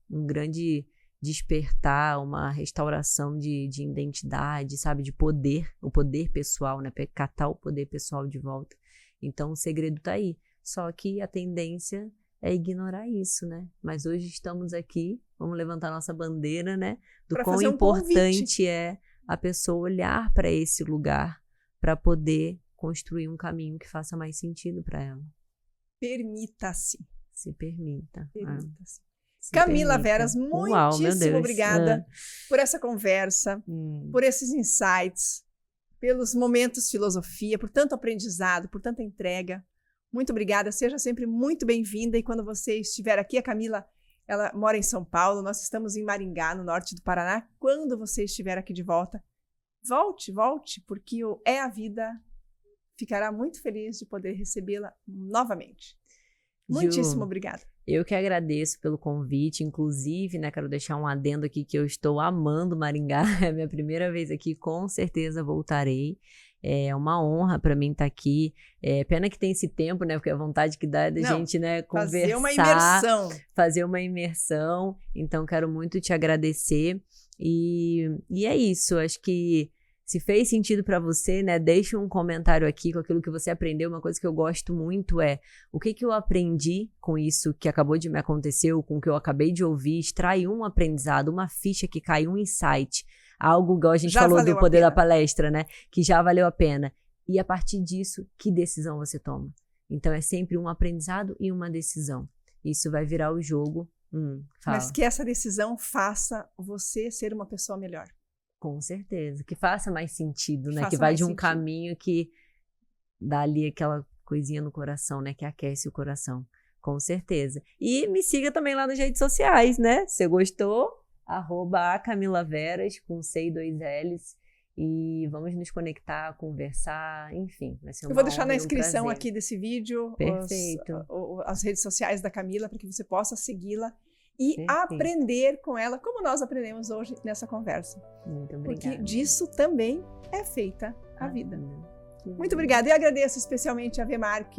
um grande despertar, uma restauração de identidade, sabe? De poder, o poder pessoal, né? Catar o poder pessoal de volta. Então, o segredo está aí. Só que a tendência é ignorar isso, né? Mas hoje estamos aqui, vamos levantar nossa bandeira, né? Do quão importante é a pessoa olhar para esse lugar para poder construir um caminho que faça mais sentido para ela. Permita-se. Se permita. Permita-se. Camila Veras, muitíssimo obrigada por essa conversa, por esses insights, pelos momentos de filosofia, por tanto aprendizado, por tanta entrega. Muito obrigada, seja sempre muito bem-vinda. E quando você estiver aqui, a Camila, ela mora em São Paulo, nós estamos em Maringá, no norte do Paraná. Quando você estiver aqui de volta, volte, porque o É a Vida ficará muito feliz de poder recebê-la novamente. Muitíssimo obrigada. Eu que agradeço pelo convite, inclusive, né, quero deixar um adendo aqui que eu estou amando Maringá, é a minha primeira vez aqui, com certeza voltarei. É uma honra para mim estar aqui. Pena que tem esse tempo, né? Porque a vontade que dá é da gente, né, conversar. Fazer uma imersão. Então, quero muito te agradecer. E é isso. Acho que se fez sentido para você, né? Deixa um comentário aqui com aquilo que você aprendeu. Uma coisa que eu gosto muito é o que eu aprendi com isso que acabou de me acontecer, ou com o que eu acabei de ouvir. Extrair um aprendizado, uma ficha que caiu, um insight. Algo igual a gente falou do poder da palestra, né? Que já valeu a pena. E a partir disso, que decisão você toma? Então, é sempre um aprendizado e uma decisão. Isso vai virar o jogo. Mas que essa decisão faça você ser uma pessoa melhor. Com certeza. Que faça mais sentido, né? Que vai de um caminho que dá ali aquela coisinha no coração, né? Que aquece o coração. Com certeza. E me siga também lá nas redes sociais, né? Se você gostou, @acamilaveras, com C e 2 L's. E vamos nos conectar, conversar, enfim. Vai ser uma Eu vou deixar honra na e inscrição aqui desse vídeo as redes sociais da Camila, para que você possa segui-la e aprender com ela, como nós aprendemos hoje nessa conversa. Muito obrigada. Porque disso também é feita a vida. Muito obrigada. E agradeço especialmente a Vmark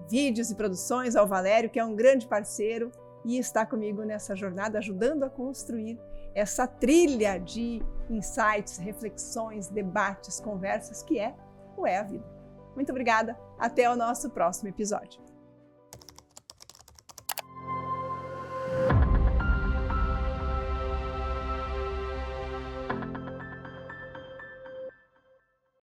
Vídeos e Produções, ao Valério, que é um grande parceiro e está comigo nessa jornada, ajudando a construir essa trilha de insights, reflexões, debates, conversas, que é o É a Vida. Muito obrigada. Até o nosso próximo episódio.